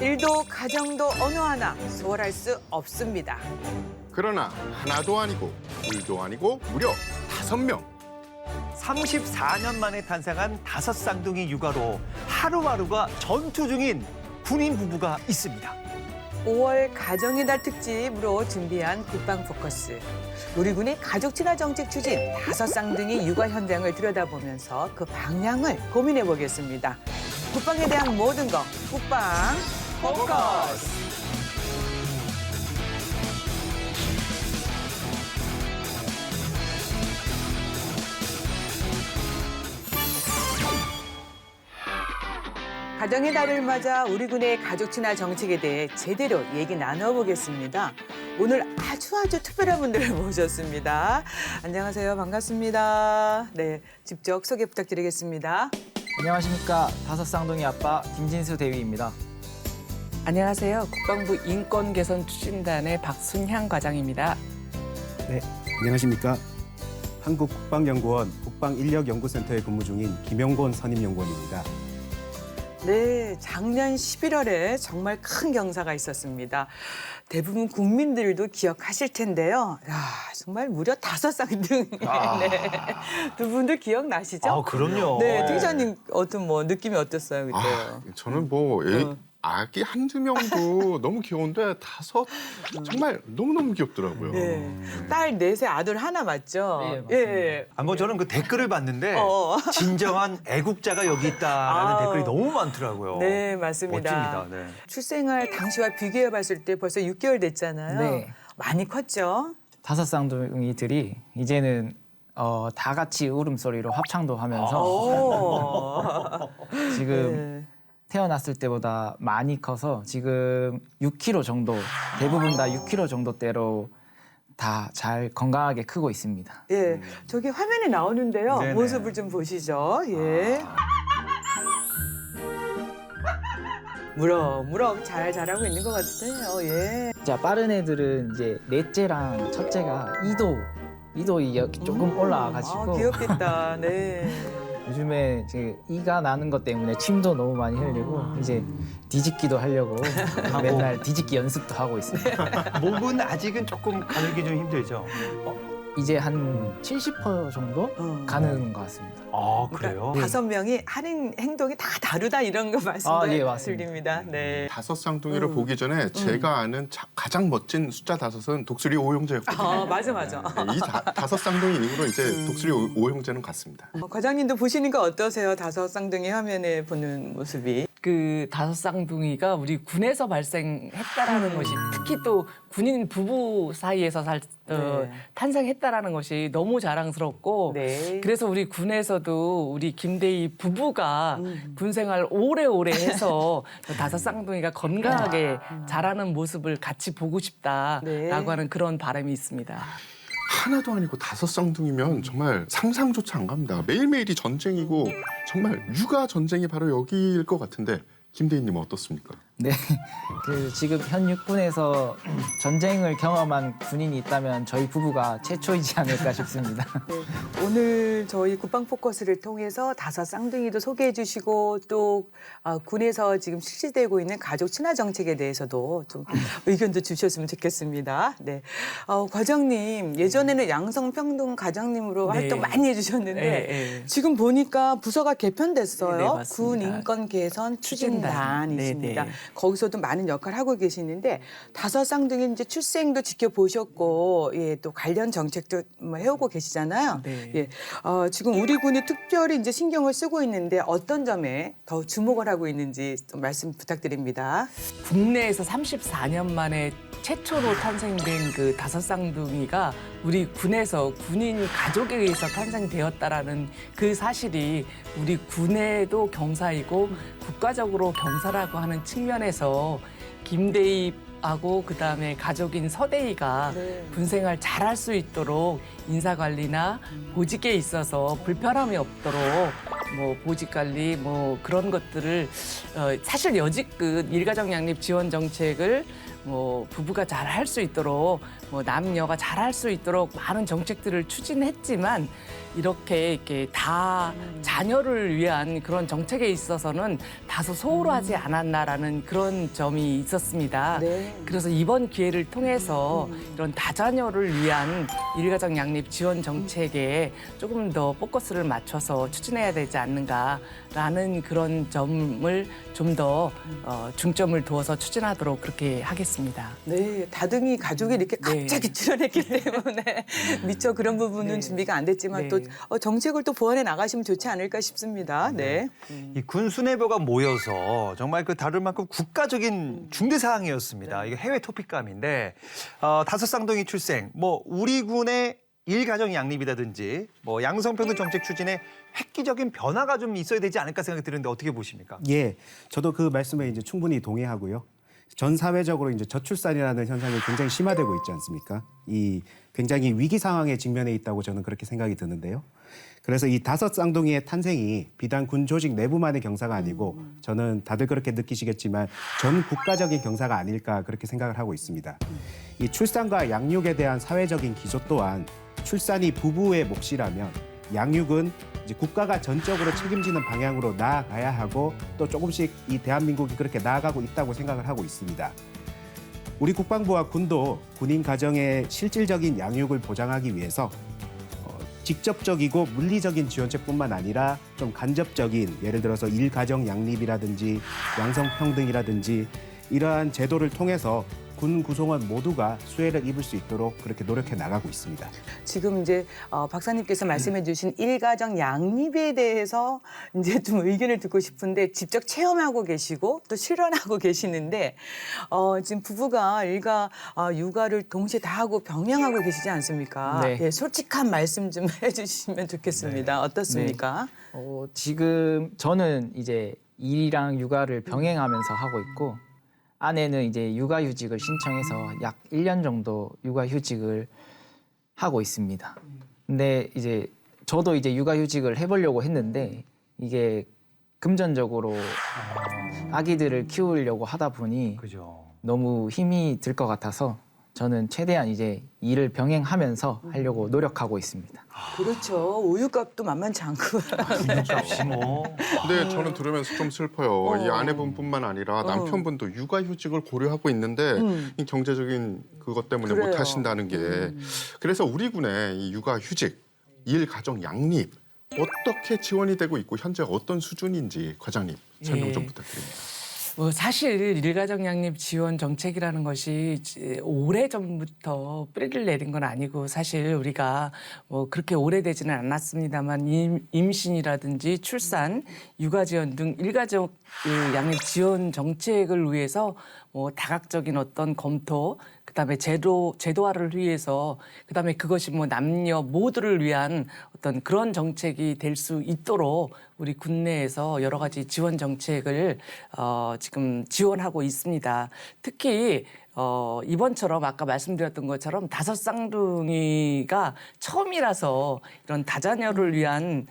일도 가정도 어느 하나 소홀할 수 없습니다. 그러나 하나도 아니고 둘도 아니고 무려 5명. 34년 만에 탄생한 5쌍둥이 육아로 하루하루가 전투 중인 군인 부부가 있습니다. 5월 가정의 달 특집으로 준비한 국방 포커스. 우리 군의 가족 친화 정책 추진 5쌍둥이 육아 현장을 들여다보면서 그 방향을 고민해 보겠습니다. 국방에 대한 모든 것 국방 포커스. 가정의 달을 맞아 우리 군의 가족 친화 정책에 대해 제대로 얘기 나눠보겠습니다. 오늘 아주 특별한 분들을 모셨습니다. 안녕하세요. 반갑습니다. 네, 직접 소개 부탁드리겠습니다. 안녕하십니까. 5쌍둥이 아빠 김진수 대위입니다. 안녕하세요. 국방부 인권개선 추진단의 박순향 과장입니다. 네, 안녕하십니까. 한국국방연구원 국방인력연구센터에 근무 중인 김영곤 선임연구원입니다. 네, 작년 11월에 정말 큰 경사가 있었습니다. 대부분 국민들도 기억하실 텐데요. 야, 정말 무려 5쌍둥이. 네. 두 분들 기억나시죠? 아, 그럼요. 네, 팀장님 어떤 느낌이 어땠어요 그때요? 저는 아기 한두 명도 너무 귀여운데 5 정말 너무너무 귀엽더라고요. 네, 딸 4세 아들 하나 맞죠? 네, 맞습니다. 예. 저는 그 댓글을 봤는데 진정한 애국자가 여기 있다라는 아우. 댓글이 너무 많더라고요. 네, 맞습니다. 멋집니다. 네. 출생을 당시와 비교해봤을 때 벌써 6개월 됐잖아요. 네. 많이 컸죠? 5쌍둥이들이 이제는 다 같이 울음소리로 합창도 하면서 오. 지금 네. 태어났을 때보다 많이 커서 지금 6kg 정도, 대부분 다 6kg 정도대로 다 잘 건강하게 크고 있습니다. 예, 저기 화면에 나오는데요. 네네. 모습을 좀 보시죠. 예. 무럭무럭 잘 자라고 있는 것 같아요. 예. 자, 빠른 애들은 이제 넷째랑 첫째가 이도 조금 올라와가지고 아, 귀엽겠다. 네. 요즘에 이제 이가 나는 것 때문에 침도 너무 많이 흘리고 이제 뒤집기도 하려고 맨날 뒤집기 연습도 하고 있습니다. 목은 아직은 조금 가늘기 좀 힘들죠. 이제 한 70% 정도 가는 것 같습니다. 아, 그래요? 그러니까 5명이 하는 행동이 다 다르다 이런 거 예, 맞습니다. 드립니다. 네. 5쌍둥이를 보기 전에 제가 아는 가장 멋진 숫자 5은 독수리 5형제였거든요. 맞아. 이 5쌍둥이 이후로 이제 독수리 5형제는 같습니다. 과장님도 보시니까 어떠세요? 5쌍둥이 화면에 보는 모습이. 그 5쌍둥이가 우리 군에서 발생했다라는 것이 특히 또 군인 부부 사이에서 네. 탄생했다라는 것이 너무 자랑스럽고 네. 그래서 우리 군에서도 우리 김대희 부부가 군 생활 오래오래 해서 5쌍둥이가 건강하게 자라는 모습을 같이 보고 싶다라고 네. 하는 그런 바람이 있습니다. 하나도 아니고 5쌍둥이면 정말 상상조차 안 갑니다. 매일매일이 전쟁이고 정말 육아 전쟁이 바로 여기일 것 같은데 김대희님은 어떻습니까? 네, 지금 현 육군에서 전쟁을 경험한 군인이 있다면 저희 부부가 최초이지 않을까 싶습니다. 네, 오늘 저희 국방 포커스를 통해서 5쌍둥이도 소개해 주시고 또 군에서 지금 실시되고 있는 가족 친화 정책에 대해서도 좀 의견도 주셨으면 좋겠습니다. 네, 과장님 예전에는 양성평등 과장님으로 네. 활동 많이 해주셨는데 네. 지금 보니까 부서가 개편됐어요. 네, 맞습니다. 군 인권 개선 추진단이십니다. 네. 거기서도 많은 역할을 하고 계시는데 5쌍둥이 이제 출생도 지켜보셨고 또 관련 정책도 해오고 계시잖아요. 네. 예, 지금 우리 군이 특별히 이제 신경을 쓰고 있는데 어떤 점에 더 주목을 하고 있는지 좀 말씀 부탁드립니다. 국내에서 34년 만에 최초로 탄생된 그 5쌍둥이가 우리 군에서 군인 가족에 의해서 탄생되었다라는 그 사실이 우리 군에도 경사이고 국가적으로 경사라고 하는 측면에서 김대희하고 그다음에 가족인 서대희가 네. 군생활 잘할 수 있도록 인사관리나 보직에 있어서 불편함이 없도록 뭐 보직 관리 뭐 그런 것들을 사실 여지껏 일가정 양립 지원 정책을 뭐 부부가 잘 할 수 있도록 뭐 남녀가 잘 할 수 있도록 많은 정책들을 추진했지만 이렇게 다 자녀를 위한 그런 정책에 있어서는 다소 소홀하지 않았나라는 그런 점이 있었습니다. 네. 그래서 이번 기회를 통해서 이런 다자녀를 위한 일가정 양립 지원 정책에 조금 더 포커스를 맞춰서 추진해야 되지 않는가라는 그런 점을 좀 더 중점을 두어서 추진하도록 그렇게 하겠습니다. 네, 다둥이 가족이 이렇게 네. 갑자기 출연했기 때문에 미처 그런 부분은 네. 준비가 안 됐지만 네. 또 정책을 또 보완해 나가시면 좋지 않을까 싶습니다. 네. 이 군 수뇌부가 모여서 정말 그 다룰 만큼 국가적인 중대 사항이었습니다. 이게 해외 토픽감인데 다섯 쌍둥이 출생, 뭐 우리 군의 일가정 양립이라든지 뭐 양성평등 정책 추진에 획기적인 변화가 좀 있어야 되지 않을까 생각이 드는데 어떻게 보십니까? 예, 저도 그 말씀에 이제 충분히 동의하고요. 전 사회적으로 이제 저출산이라는 현상이 굉장히 심화되고 있지 않습니까? 이 굉장히 위기 상황에 직면해 있다고 저는 그렇게 생각이 드는데요. 그래서 이 다섯 쌍둥이의 탄생이 비단 군 조직 내부만의 경사가 아니고 저는 다들 그렇게 느끼시겠지만 전 국가적인 경사가 아닐까 그렇게 생각을 하고 있습니다. 이 출산과 양육에 대한 사회적인 기조 또한 출산이 부부의 몫이라면 양육은 이제 국가가 전적으로 책임지는 방향으로 나아가야 하고 또 조금씩 이 대한민국이 그렇게 나아가고 있다고 생각을 하고 있습니다. 우리 국방부와 군도 군인 가정의 실질적인 양육을 보장하기 위해서 직접적이고 물리적인 지원책뿐만 아니라 좀 간접적인 예를 들어서 일가정 양립이라든지 양성평등이라든지 이러한 제도를 통해서 군 구성원 모두가 수혜를 입을 수 있도록 그렇게 노력해 나가고 있습니다. 지금 이제 박사님께서 말씀해주신 일가정 양립에 대해서 이제 좀 의견을 듣고 싶은데 직접 체험하고 계시고 또 실현하고 계시는데 지금 부부가 일가 육아를 동시에 다 하고 병행하고 계시지 않습니까? 네. 예, 솔직한 말씀 좀 해주시면 좋겠습니다. 어떻습니까? 지금 저는 이제 일이랑 육아를 병행하면서 하고 있고 아내는 이제 육아휴직을 신청해서 약 1년 정도 육아휴직을 하고 있습니다. 근데 이제 저도 이제 육아휴직을 해보려고 했는데 이게 금전적으로 아기들을 키우려고 하다 보니 그죠. 너무 힘이 들 것 같아서 저는 최대한 이제 일을 병행하면서 하려고 노력하고 있습니다. 그렇죠. 우유값도 만만치 않고. 값이 뭐. 근데 저는 들으면서 좀 슬퍼요. 이 아내분뿐만 아니라 남편분도 육아휴직을 고려하고 있는데 이 경제적인 그것 때문에 그래요. 못 하신다는 게 그래서 우리 군의 이 육아휴직, 일가정 양립 어떻게 지원이 되고 있고 현재 어떤 수준인지 과장님 설명 좀 부탁드립니다. 뭐 사실 일가정 양립 지원 정책이라는 것이 오래 전부터 뿌리를 내린 건 아니고 사실 우리가 뭐 그렇게 오래되지는 않았습니다만 임신이라든지 출산, 육아 지원 등 일가정 양립 지원 정책을 위해서 뭐 다각적인 어떤 검토, 그다음에 제도화를 위해서 그다음에 그것이 뭐 남녀 모두를 위한 어떤 그런 정책이 될 수 있도록 우리 군내에서 여러 가지 지원 정책을 지금 지원하고 있습니다. 특히 이번처럼 아까 말씀드렸던 것처럼 다섯 쌍둥이가 처음이라서 이런 다자녀를 위한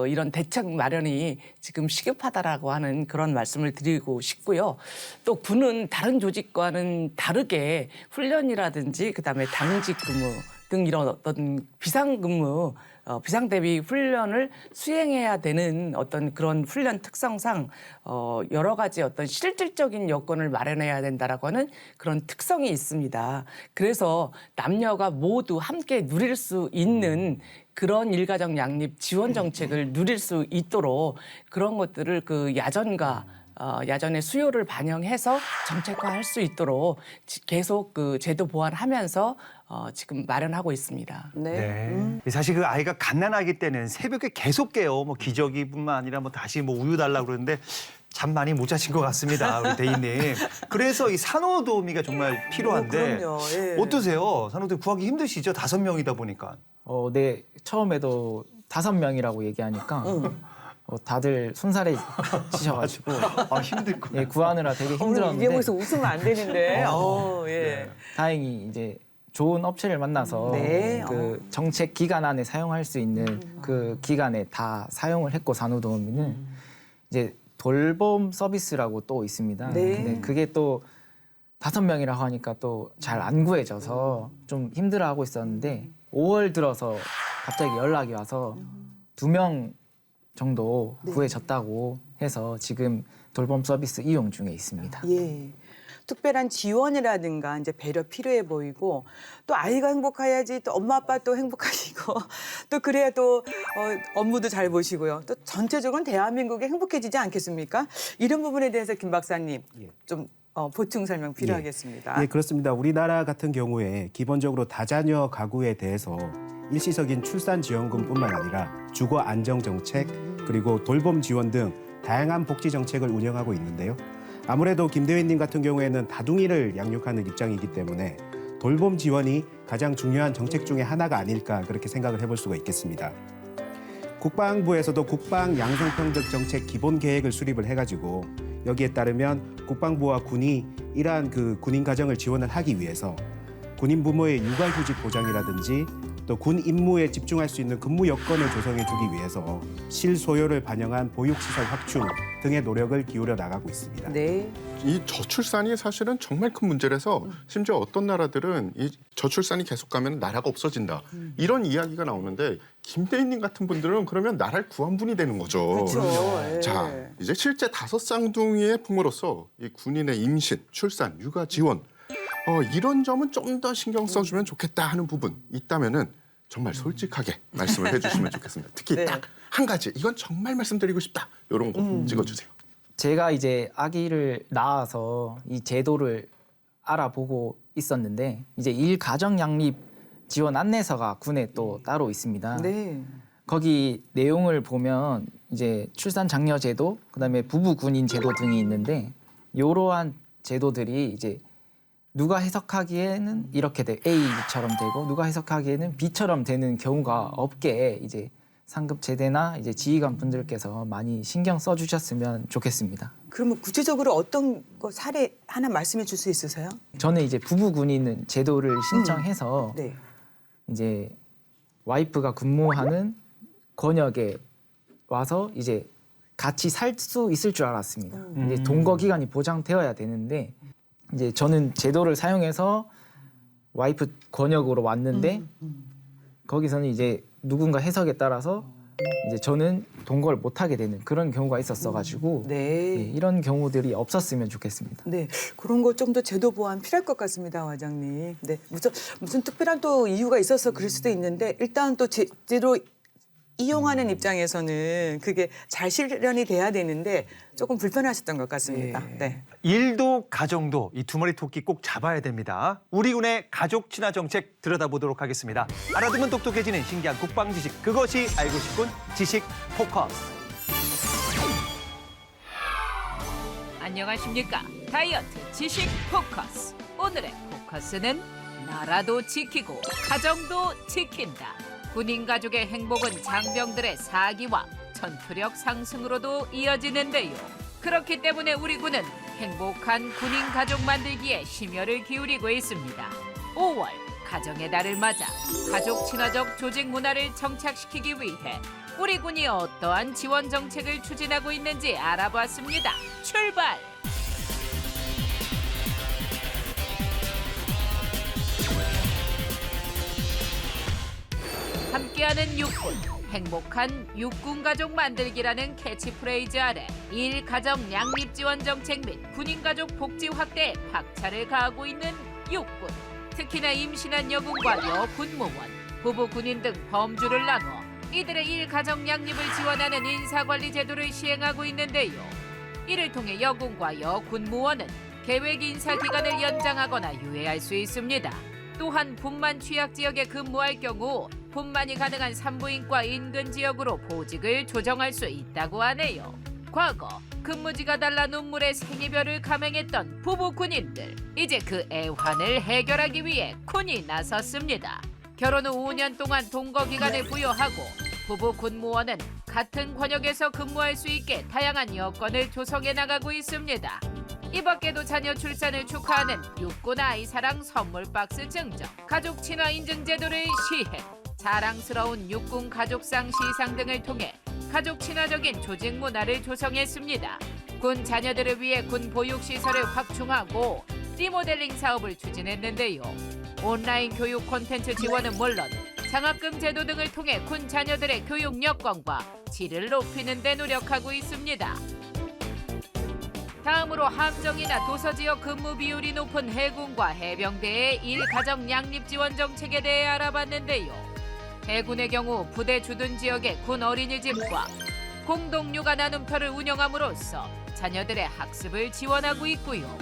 이런 대책 마련이 지금 시급하다라고 하는 그런 말씀을 드리고 싶고요. 또 군은 다른 조직과는 다르게 훈련이라든지 그다음에 당직 근무 등 이런 어떤 비상근무 비상대비 훈련을 수행해야 되는 어떤 그런 훈련 특성상 여러 가지 어떤 실질적인 여건을 마련해야 된다라고 하는 그런 특성이 있습니다. 그래서 남녀가 모두 함께 누릴 수 있는 그런 일가정 양립 지원 정책을 누릴 수 있도록 그런 것들을 그 야전의 수요를 반영해서 정책화할 수 있도록 계속 그 제도 보완하면서 지금 마련하고 있습니다. 네. 사실 그 아이가 갓난아기 때는 새벽에 계속 깨요. 뭐 기저귀뿐만 아니라 뭐 다시 뭐 우유 달라고 그러는데 잠 많이 못 자신 것 같습니다, 우리 대인님. 그래서 이 산후도우미가 정말 필요한데 그럼요. 예. 어떠세요? 산후도우미 구하기 힘드시죠? 5명이다 보니까. 네, 처음에도 5명이라고 얘기하니까 다들 손살해지셔가지고 힘들구나. 예, 구하느라 되게 이게 힘들었는데 여기서 웃으면 안 되는데. 예. 다행히 이제 좋은 업체를 만나서 네. 그 정책 기간 안에 사용할 수 있는 그 기간에 다 사용을 했고 산후도우미는 이제 돌봄 서비스라고 또 있습니다. 네. 근데 그게 또 5명이라고 하니까 또 잘 안 구해져서 좀 힘들어하고 있었는데 5월 들어서 갑자기 연락이 와서 2명 정도 구해졌다고 해서 지금 돌봄 서비스 이용 중에 있습니다. 예. 특별한 지원이라든가 이제 배려 필요해 보이고 또 아이가 행복해야지 또 엄마 아빠 또 행복하시고 또 그래야 또 업무도 잘 보시고요. 또 전체적으로 대한민국이 행복해지지 않겠습니까? 이런 부분에 대해서 김 박사님 좀 보충 설명 필요하겠습니다. 예, 그렇습니다. 우리나라 같은 경우에 기본적으로 다자녀 가구에 대해서 일시적인 출산 지원금뿐만 아니라 주거 안정 정책 그리고 돌봄 지원 등 다양한 복지 정책을 운영하고 있는데요. 아무래도 김 대회님 같은 경우에는 다둥이를 양육하는 입장이기 때문에 돌봄 지원이 가장 중요한 정책 중에 하나가 아닐까 그렇게 생각을 해볼 수가 있겠습니다. 국방부에서도 국방 양성평등 정책 기본 계획을 수립을 해가지고 여기에 따르면 국방부와 군이 이러한 그 군인 가정을 지원을 하기 위해서 군인 부모의 육아휴직 보장이라든지 또 군 임무에 집중할 수 있는 근무 여건을 조성해주기 위해서 실소요를 반영한 보육시설 확충 등의 노력을 기울여 나가고 있습니다. 네. 이 저출산이 사실은 정말 큰 문제라서 심지어 어떤 나라들은 이 저출산이 계속 가면 나라가 없어진다. 이런 이야기가 나오는데 김대희님 같은 분들은 그러면 나라를 구한 분이 되는 거죠. 그렇죠. 예. 자, 이제 실제 5쌍둥이의 부모로서 이 군인의 임신, 출산, 육아 지원 이런 점은 좀 더 신경 써주면 좋겠다 하는 부분 있다면은 정말 솔직하게 말씀을 해주시면 좋겠습니다. 특히 네. 딱 한 가지 이건 정말 말씀드리고 싶다 이런 거 찍어주세요. 제가 이제 아기를 낳아서 이 제도를 알아보고 있었는데 이제 일가정 양립 지원 안내서가 군에 또 따로 있습니다. 네. 거기 내용을 보면 이제 출산 장려 제도, 그다음에 부부 군인 제도 등이 있는데 이러한 제도들이 이제 누가 해석하기에는 이렇게 A처럼 되고 누가 해석하기에는 B처럼 되는 경우가 없게 이제 상급 제대나 이제 지휘관 분들께서 많이 신경 써주셨으면 좋겠습니다. 그러면 구체적으로 어떤 거 사례 하나 말씀해 줄 수 있으세요? 저는 이제 부부 군인 제도를 신청해서 네. 이제 와이프가 근무하는 권역에 와서 이제 같이 살 수 있을 줄 알았습니다. 이제 동거 기간이 보장되어야 되는데 이제 저는 제도를 사용해서 와이프 권역으로 왔는데 거기서는 이제 누군가 해석에 따라서 이제 저는 동거를 못 하게 되는 그런 경우가 있었어가지고 네. 이런 경우들이 없었으면 좋겠습니다. 네, 그런 거 좀 더 제도 보완 필요할 것 같습니다, 과장님. 네, 무슨 특별한 또 이유가 있어서 그럴 수도 있는데 일단 또 제대로 이용하는 입장에서는 그게 잘 실현이 돼야 되는데 조금 불편하셨던 것 같습니다. 네. 일도 가정도 이 두 마리 토끼 꼭 잡아야 됩니다. 우리 군의 가족 친화 정책 들여다보도록 하겠습니다. 알아두면 똑똑해지는 신기한 국방 지식, 그것이 알고 싶군 지식 포커스. 안녕하십니까. 다이어트 지식 포커스. 오늘의 포커스는 나라도 지키고 가정도 지킨다. 군인 가족의 행복은 장병들의 사기와 전투력 상승으로도 이어지는데요. 그렇기 때문에 우리 군은 행복한 군인 가족 만들기에 심혈을 기울이고 있습니다. 5월 가정의 달을 맞아 가족 친화적 조직 문화를 정착시키기 위해 우리 군이 어떠한 지원 정책을 추진하고 있는지 알아봤습니다. 출발! 함께하는 육군, 행복한 육군 가족 만들기라는 캐치프레이즈 아래 일가정 양립 지원 정책 및 군인 가족 복지 확대에 박차를 가하고 있는 육군. 특히나 임신한 여군과 여군무원, 부부 군인 등 범주를 나누어 이들의 일가정 양립을 지원하는 인사관리 제도를 시행하고 있는데요. 이를 통해 여군과 여군무원은 계획 인사 기간을 연장하거나 유예할 수 있습니다. 또한 분만 취약 지역에 근무할 경우 분만이 가능한 산부인과 인근 지역으로 보직을 조정할 수 있다고 하네요. 과거 근무지가 달라 눈물의 생이별을 감행했던 부부 군인들, 이제 그 애환을 해결하기 위해 군이 나섰습니다. 결혼 후 5년 동안 동거 기간을 부여하고 부부 군무원은 같은 권역에서 근무할 수 있게 다양한 여건을 조성해 나가고 있습니다. 이 밖에도 자녀 출산을 축하하는 육군 아이사랑 선물 박스 증정, 가족 친화 인증 제도를 시행, 자랑스러운 육군 가족상 시상 등을 통해 가족 친화적인 조직 문화를 조성했습니다. 군 자녀들을 위해 군 보육시설을 확충하고 리모델링 사업을 추진했는데요. 온라인 교육 콘텐츠 지원은 물론 장학금 제도 등을 통해 군 자녀들의 교육 여건과 질을 높이는 데 노력하고 있습니다. 다음으로 함정이나 도서지역 근무 비율이 높은 해군과 해병대의 일가정 양립 지원 정책에 대해 알아봤는데요. 해군의 경우 부대 주둔 지역의 군 어린이집과 공동 육아 나눔터를 운영함으로써 자녀들의 학습을 지원하고 있고요.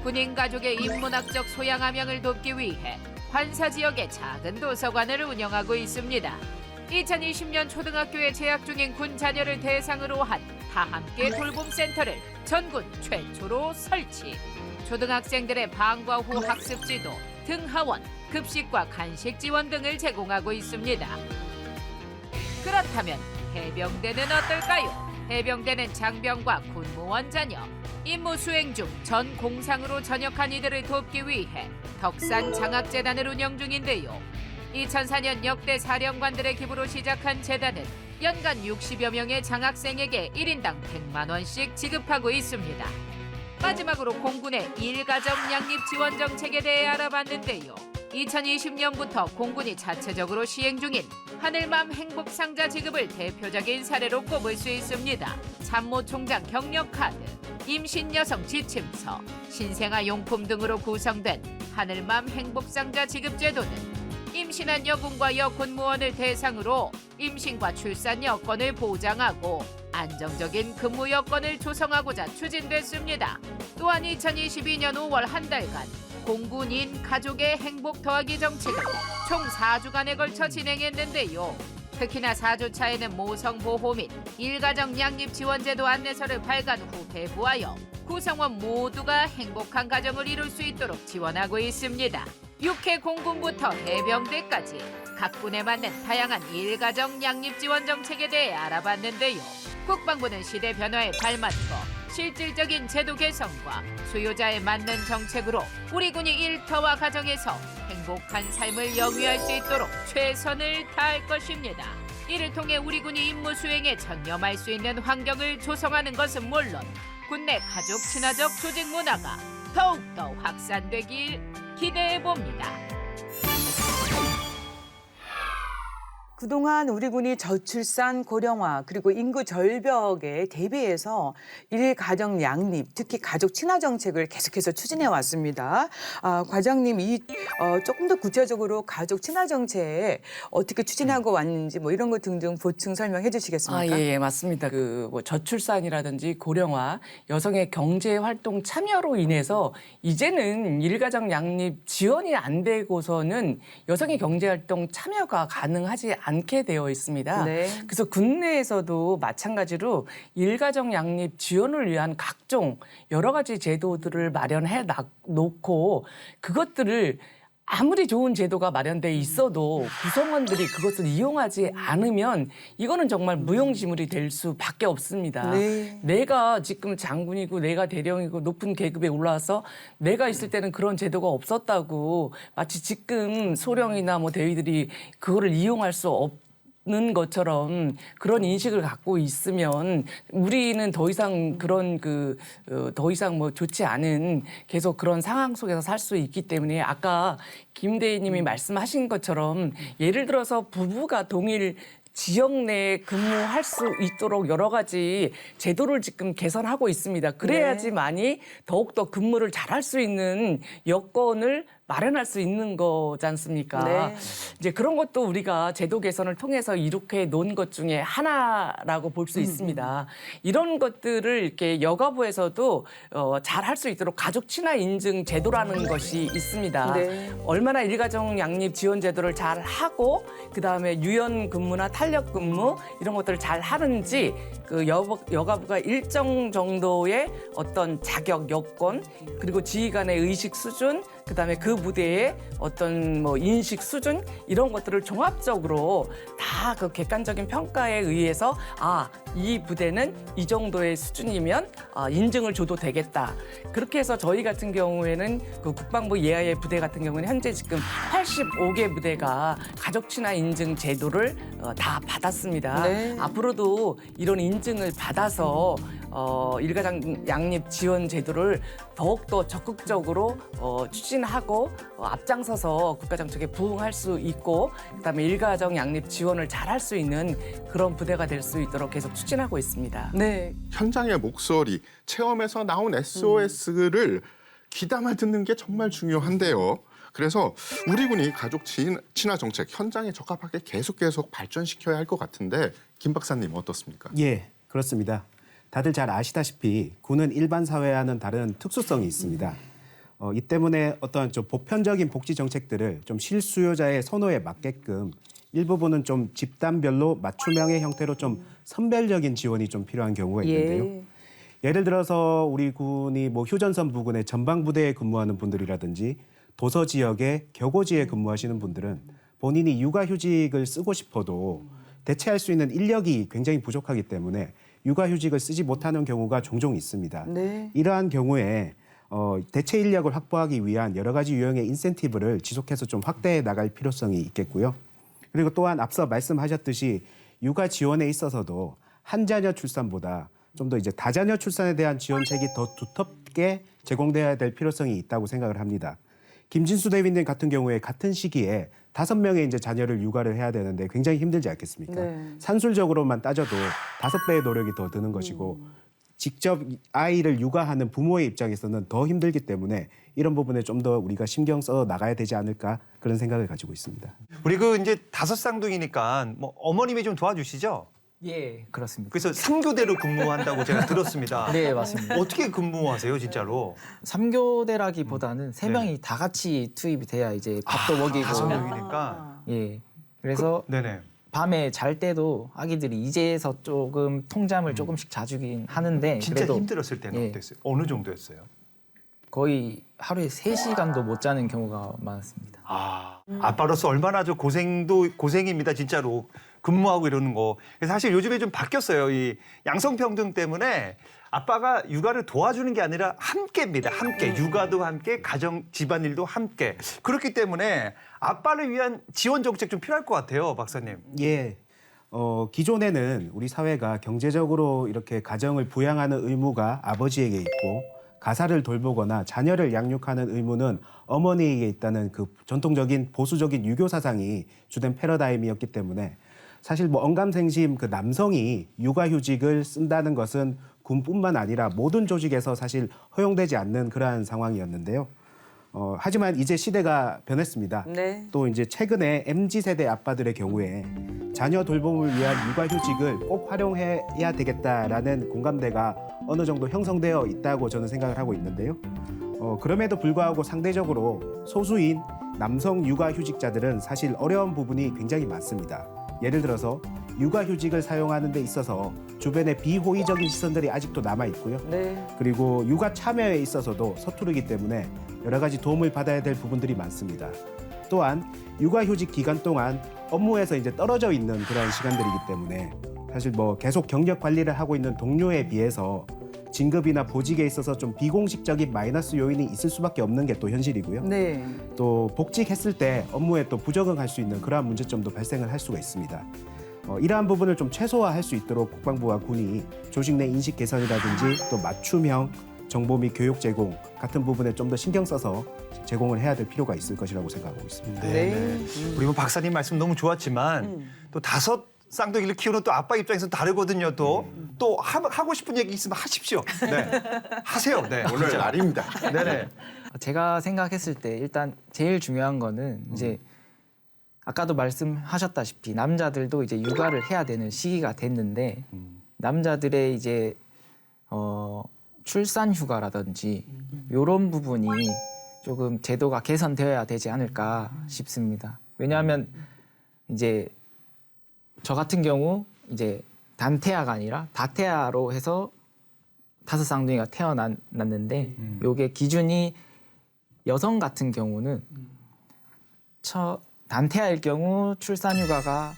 군인 가족의 인문학적 소양 함양을 돕기 위해 관사 지역의 작은 도서관을 운영하고 있습니다. 2020년 초등학교에 재학 중인 군 자녀를 대상으로 한 다함께 돌봄센터를 전군 최초로 설치. 초등학생들의 방과 후 학습 지도, 등하원, 급식과 간식 지원 등을 제공하고 있습니다. 그렇다면 해병대는 어떨까요? 해병대는 장병과 군무원 자녀, 임무 수행 중 전 공상으로 전역한 이들을 돕기 위해 덕산 장학재단을 운영 중인데요. 2004년 역대 사령관들의 기부로 시작한 재단은 연간 60여 명의 장학생에게 1인당 100만 원씩 지급하고 있습니다. 마지막으로 공군의 일가정 양립 지원 정책에 대해 알아봤는데요. 2020년부터 공군이 자체적으로 시행 중인 하늘맘 행복상자 지급을 대표적인 사례로 꼽을 수 있습니다. 참모총장 격려카드, 임신 여성 지침서, 신생아 용품 등으로 구성된 하늘맘 행복상자 지급 제도는 임신한 여군과 여군무원을 대상으로 임신과 출산 여건을 보장하고 안정적인 근무 여건을 조성하고자 추진됐습니다. 또한 2022년 5월 한 달간 공군인 가족의 행복 더하기 정책을 총 4주간에 걸쳐 진행했는데요. 특히나 4주차에는 모성보호 및 일가정 양립 지원제도 안내서를 발간 후 배부하여 구성원 모두가 행복한 가정을 이룰 수 있도록 지원하고 있습니다. 육해 공군부터 해병대까지 각 군에 맞는 다양한 일가정 양립 지원 정책에 대해 알아봤는데요. 국방부는 시대 변화에 발맞춰 실질적인 제도 개선과 수요자에 맞는 정책으로 우리 군이 일터와 가정에서 행복한 삶을 영위할 수 있도록 최선을 다할 것입니다. 이를 통해 우리 군이 임무 수행에 전념할 수 있는 환경을 조성하는 것은 물론 군내 가족 친화적 조직 문화가 더욱더 확산되길 기대해 봅니다. 그동안 우리 군이 저출산 고령화 그리고 인구 절벽에 대비해서 일가정 양립, 특히 가족 친화 정책을 계속해서 추진해 왔습니다. 과장님, 조금 더 구체적으로 가족 친화 정책 어떻게 추진하고 왔는지 뭐 이런 것 등등 보충 설명해 주시겠습니까? 예, 맞습니다. 뭐 저출산이라든지 고령화, 여성의 경제 활동 참여로 인해서 이제는 일가정 양립 지원이 안 되고서는 여성의 경제 활동 참여가 가능하지 않게 되어 있습니다. 네. 그래서 국내에서도 마찬가지로 일가정 양립 지원을 위한 각종 여러 가지 제도들을 마련해 놓고 그것들을 아무리 좋은 제도가 마련돼 있어도 구성원들이 그것을 이용하지 않으면 이거는 정말 무용지물이 될 수밖에 없습니다. 네. 내가 지금 장군이고 내가 대령이고 높은 계급에 올라와서 내가 있을 때는 그런 제도가 없었다고 마치 지금 소령이나 뭐 대위들이 그거를 이용할 수 없는 것처럼 그런 인식을 갖고 있으면 우리는 더 이상 그런 더 이상 뭐 좋지 않은 계속 그런 상황 속에서 살 수 있기 때문에 아까 김 대위님이 말씀하신 것처럼 예를 들어서 부부가 동일 지역 내에 근무할 수 있도록 여러 가지 제도를 지금 개선하고 있습니다. 그래야지만이 더욱더 근무를 잘할 수 있는 여건을 마련할 수 있는 거지 않습니까? 네. 이제 그런 것도 우리가 제도 개선을 통해서 이렇게 놓은 것 중에 하나라고 볼 수 있습니다. 이런 것들을 이렇게 여가부에서도 잘 할 수 있도록 가족 친화 인증 제도라는 것이 있습니다. 네. 얼마나 일가정 양립 지원 제도를 잘 하고 그다음에 유연 근무나 탄력 근무 이런 것들을 잘 하는지 그 여가부가 일정 정도의 어떤 자격 여건 그리고 지휘관의 의식 수준 그다음에 그 부대의 어떤 뭐 인식 수준 이런 것들을 종합적으로 다 그 객관적인 평가에 의해서 이 부대는 이 정도의 수준이면 인증을 줘도 되겠다. 그렇게 해서 저희 같은 경우에는 그 국방부 예하의 부대 같은 경우는 현재 지금 85개 부대가 가족 친화 인증 제도를 다 받았습니다. 네. 앞으로도 이런 인증을 받아서 일가정 양립 지원 제도를 더욱더 적극적으로 추진하고 앞장서서 국가 정책에 부응할 수 있고 그다음에 일가정 양립 지원을 잘할 수 있는 그런 부대가 될 수 있도록 계속 추진하고 있습니다. 네. 현장의 목소리, 체험에서 나온 SOS를 귀담아 듣는 게 정말 중요한데요. 그래서 우리 군이 가족 친화 정책 현장에 적합하게 계속 발전시켜야 할 것 같은데 김 박사님 어떻습니까? 예, 그렇습니다. 다들 잘 아시다시피 군은 일반 사회와는 다른 특수성이 있습니다. 이 때문에 어떤 좀 보편적인 복지 정책들을 좀 실수요자의 선호에 맞게끔 일부분은 좀 집단별로 맞춤형의 형태로 좀 선별적인 지원이 좀 필요한 경우가 있는데요. 예. 예를 들어서 우리 군이 뭐 휴전선 부근의 전방부대에 근무하는 분들이라든지 도서 지역의 격오지에 근무하시는 분들은 본인이 육아휴직을 쓰고 싶어도 대체할 수 있는 인력이 굉장히 부족하기 때문에 육아휴직을 쓰지 못하는 경우가 종종 있습니다. 네. 이러한 경우에 대체 인력을 확보하기 위한 여러 가지 유형의 인센티브를 지속해서 좀 확대해 나갈 필요성이 있겠고요. 그리고 또한 앞서 말씀하셨듯이 육아 지원에 있어서도 한 자녀 출산보다 좀 더 이제 다자녀 출산에 대한 지원책이 더 두텁게 제공돼야 될 필요성이 있다고 생각을 합니다. 김진수 대위님 같은 경우에 같은 시기에 5명의 이제 자녀를 육아를 해야 되는데 굉장히 힘들지 않겠습니까? 네. 산술적으로만 따져도 5배의 노력이 더 드는 것이고 직접 아이를 육아하는 부모의 입장에서는 더 힘들기 때문에 이런 부분에 좀 더 우리가 신경 써 나가야 되지 않을까 그런 생각을 가지고 있습니다. 우리 그 이제 5 쌍둥이니까 뭐 어머님이 좀 도와주시죠? 예, 그렇습니다. 그래서 3교대로 근무한다고 제가 들었습니다. 네, 맞습니다. 어떻게 근무하세요, 진짜로? 3교대라기보다는 세 명이 다 같이 투입이 돼야 이제 밥도 먹이고 5명이니까. 예. 그래서 네네. 밤에 잘 때도 아기들이 이제서 조금 통잠을 조금씩 자주긴 하는데 진짜 그래도 힘들었을 때는 예. 어땠어요? 어느 정도였어요? 거의 하루에 3시간도 못 자는 경우가 많았습니다. 아빠로서 얼마나 좀 고생입니다, 진짜로. 근무하고 이러는 거. 그래서 사실 요즘에 좀 바뀌었어요. 이 양성평등 때문에 아빠가 육아를 도와주는 게 아니라 함께입니다. 함께. 육아도 함께, 가정, 집안일도 함께. 그렇기 때문에 아빠를 위한 지원 정책 좀 필요할 것 같아요, 박사님. 예. 기존에는 우리 사회가 경제적으로 이렇게 가정을 부양하는 의무가 아버지에게 있고 가사를 돌보거나 자녀를 양육하는 의무는 어머니에게 있다는 그 전통적인 보수적인 유교 사상이 주된 패러다임이었기 때문에 사실 뭐 언감생심 그 남성이 육아휴직을 쓴다는 것은 군뿐만 아니라 모든 조직에서 사실 허용되지 않는 그러한 상황이었는데요. 하지만 이제 시대가 변했습니다. 네. 또 이제 최근에 MZ세대 아빠들의 경우에 자녀 돌봄을 위한 육아휴직을 꼭 활용해야 되겠다라는 공감대가 어느 정도 형성되어 있다고 저는 생각을 하고 있는데요. 그럼에도 불구하고 상대적으로 소수인 남성 육아휴직자들은 사실 어려운 부분이 굉장히 많습니다. 예를 들어서 육아휴직을 사용하는 데 있어서 주변에 비호의적인 시선들이 아직도 남아있고요. 네. 그리고 육아 참여에 있어서도 서투르기 때문에 여러 가지 도움을 받아야 될 부분들이 많습니다. 또한 육아휴직 기간 동안 업무에서 이제 떨어져 있는 그런 시간들이기 때문에 사실 뭐 계속 경력 관리를 하고 있는 동료에 비해서 진급이나 보직에 있어서 좀 비공식적인 마이너스 요인이 있을 수밖에 없는 게 또 현실이고요. 네. 또 복직했을 때 업무에 또 부적응할 수 있는 그러한 문제점도 발생을 할 수가 있습니다. 이러한 부분을 좀 최소화할 수 있도록 국방부와 군이 조직 내 인식 개선이라든지 또 맞춤형 정보 및 교육 제공 같은 부분에 좀 더 신경 써서 제공을 해야 될 필요가 있을 것이라고 생각하고 있습니다. 네. 우리 뭐 박사님 말씀 너무 좋았지만 또 5 쌍둥이를 키우는 또 아빠 입장에서 다르거든요. 또 하고 싶은 얘기 있으면 하십시오. 네. 하세요. 네. 오늘 진짜. 날입니다. 네네. 제가 생각했을 때 일단 제일 중요한 거는 이제 아까도 말씀하셨다시피 남자들도 이제 육아를 해야 되는 시기가 됐는데 남자들의 이제 출산 휴가라든지 이런 부분이 조금 제도가 개선되어야 되지 않을까 싶습니다. 왜냐하면 이제 저 같은 경우 이제 단태아가 아니라 다태아로 해서 5 쌍둥이가 태어났는데 요게 기준이 여성 같은 경우는 단태아일 경우 출산 휴가가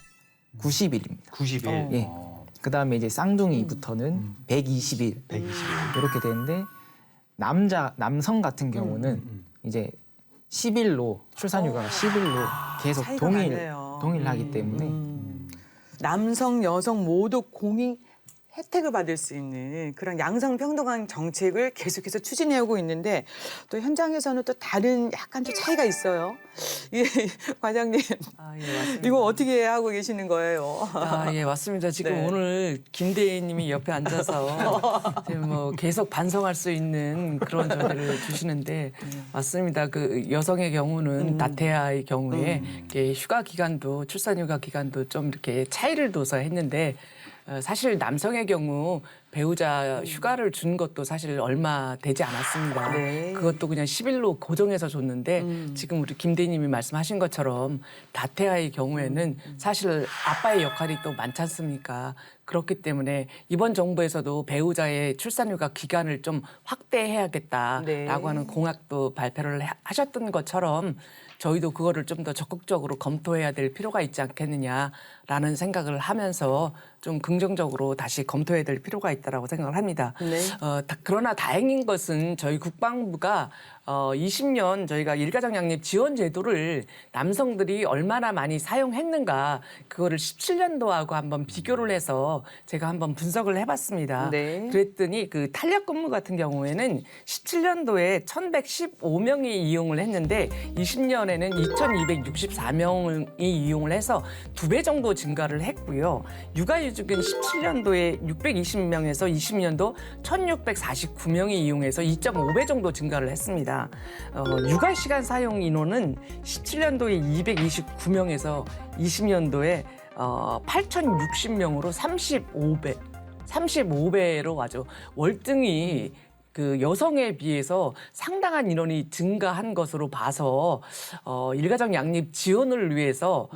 90일입니다. 90일. 예. 그다음에 이제 쌍둥이부터는 120일 이렇게 되는데 남성 같은 경우는 이제 10일로 출산휴가가 10일로 계속 차이가 많네요. 동일하기 때문에 남성, 여성 모두 공이 혜택을 받을 수 있는 그런 양성평등한 정책을 계속해서 추진해오고 있는데 또 현장에서는 또 다른 약간 또 차이가 있어요. 예, 과장님, 아, 예, 맞습니다. 이거 어떻게 하고 계시는 거예요? 아, 예, 맞습니다. 지금 네. 오늘 김대희님이 옆에 앉아서 지금 뭐 계속 반성할 수 있는 그런 저기를 주시는데 맞습니다. 그 여성의 경우는 나태아의 경우에 이렇게 휴가 기간도 출산휴가 기간도 좀 이렇게 차이를 둬서 했는데 사실 남성의 경우 배우자 휴가를 준 것도 사실 얼마 되지 않았습니다. 네. 그것도 그냥 10일로 고정해서 줬는데 지금 우리 김대희님이 말씀하신 것처럼 다태아의 경우에는 사실 아빠의 역할이 또 많지 않습니까? 그렇기 때문에 이번 정부에서도 배우자의 출산휴가 기간을 좀 확대해야겠다라고 네. 하는 공약도 발표를 하셨던 것처럼 저희도 그거를 좀 더 적극적으로 검토해야 될 필요가 있지 않겠느냐라는 생각을 하면서 좀 긍정적으로 다시 검토해야 될 필요가 있다라고 생각을 합니다. 네. 그러나 다행인 것은 저희 국방부가 20년 저희가 일가정 양립 지원 제도를 남성들이 얼마나 많이 사용했는가 그거를 17년도하고 한번 비교를 해서 제가 한번 분석을 해봤습니다. 네. 그랬더니 그 탄력 근무 같은 경우에는 17년도에 1,115명이 이용을 했는데 20년에는 2,264명이 이용을 해서 2배 정도 증가를 했고요. 육아휴직은 17년도에 620명에서 20년도 1,649명이 이용해서 2.5배 정도 증가를 했습니다. 육아 시간 사용 인원은 17년도에 229명에서 20년도에 8,060명으로 35배로 아주 월등히 그 여성에 비해서 상당한 인원이 증가한 것으로 봐서 일가정 양립 지원을 위해서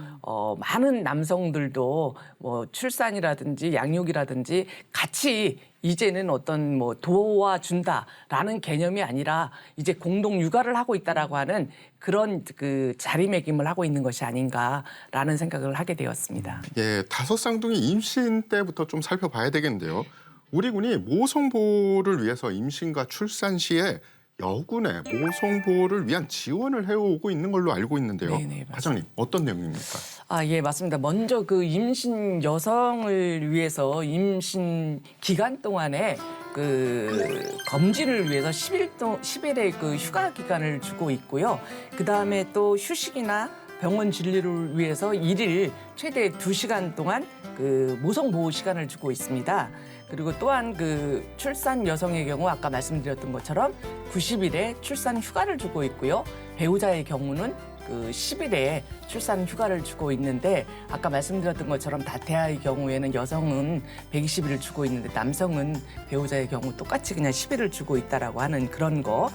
많은 남성들도 뭐 출산이라든지 양육이라든지 같이 이제는 어떤 뭐 도와준다라는 개념이 아니라 이제 공동 육아를 하고 있다라고 하는 그런 그 자리매김을 하고 있는 것이 아닌가라는 생각을 하게 되었습니다. 예, 다섯 쌍둥이 임신 때부터 좀 살펴봐야 되겠는데요. 우리 군이 모성 보호를 위해서 임신과 출산 시에 여군의 모성 보호를 위한 지원을 해오고 있는 걸로 알고 있는데요. 네네, 맞습니다. 과장님, 어떤 내용입니까? 아, 예, 맞습니다. 먼저 그 임신 여성을 위해서 임신 기간 동안에 그 검진을 위해서 10일의 그 휴가 기간을 주고 있고요. 그 다음에 또 휴식이나 병원 진료를 위해서 1일 최대 2시간 동안 그 모성 보호 시간을 주고 있습니다. 그리고 또한 그 출산 여성의 경우 아까 말씀드렸던 것처럼 90일의 출산 휴가를 주고 있고요. 배우자의 경우는 그 10일에 출산 휴가를 주고 있는데 아까 말씀드렸던 것처럼 다태아의 경우에는 여성은 120일을 주고 있는데 남성은 배우자의 경우 똑같이 그냥 10일을 주고 있다라고 하는 그런 거.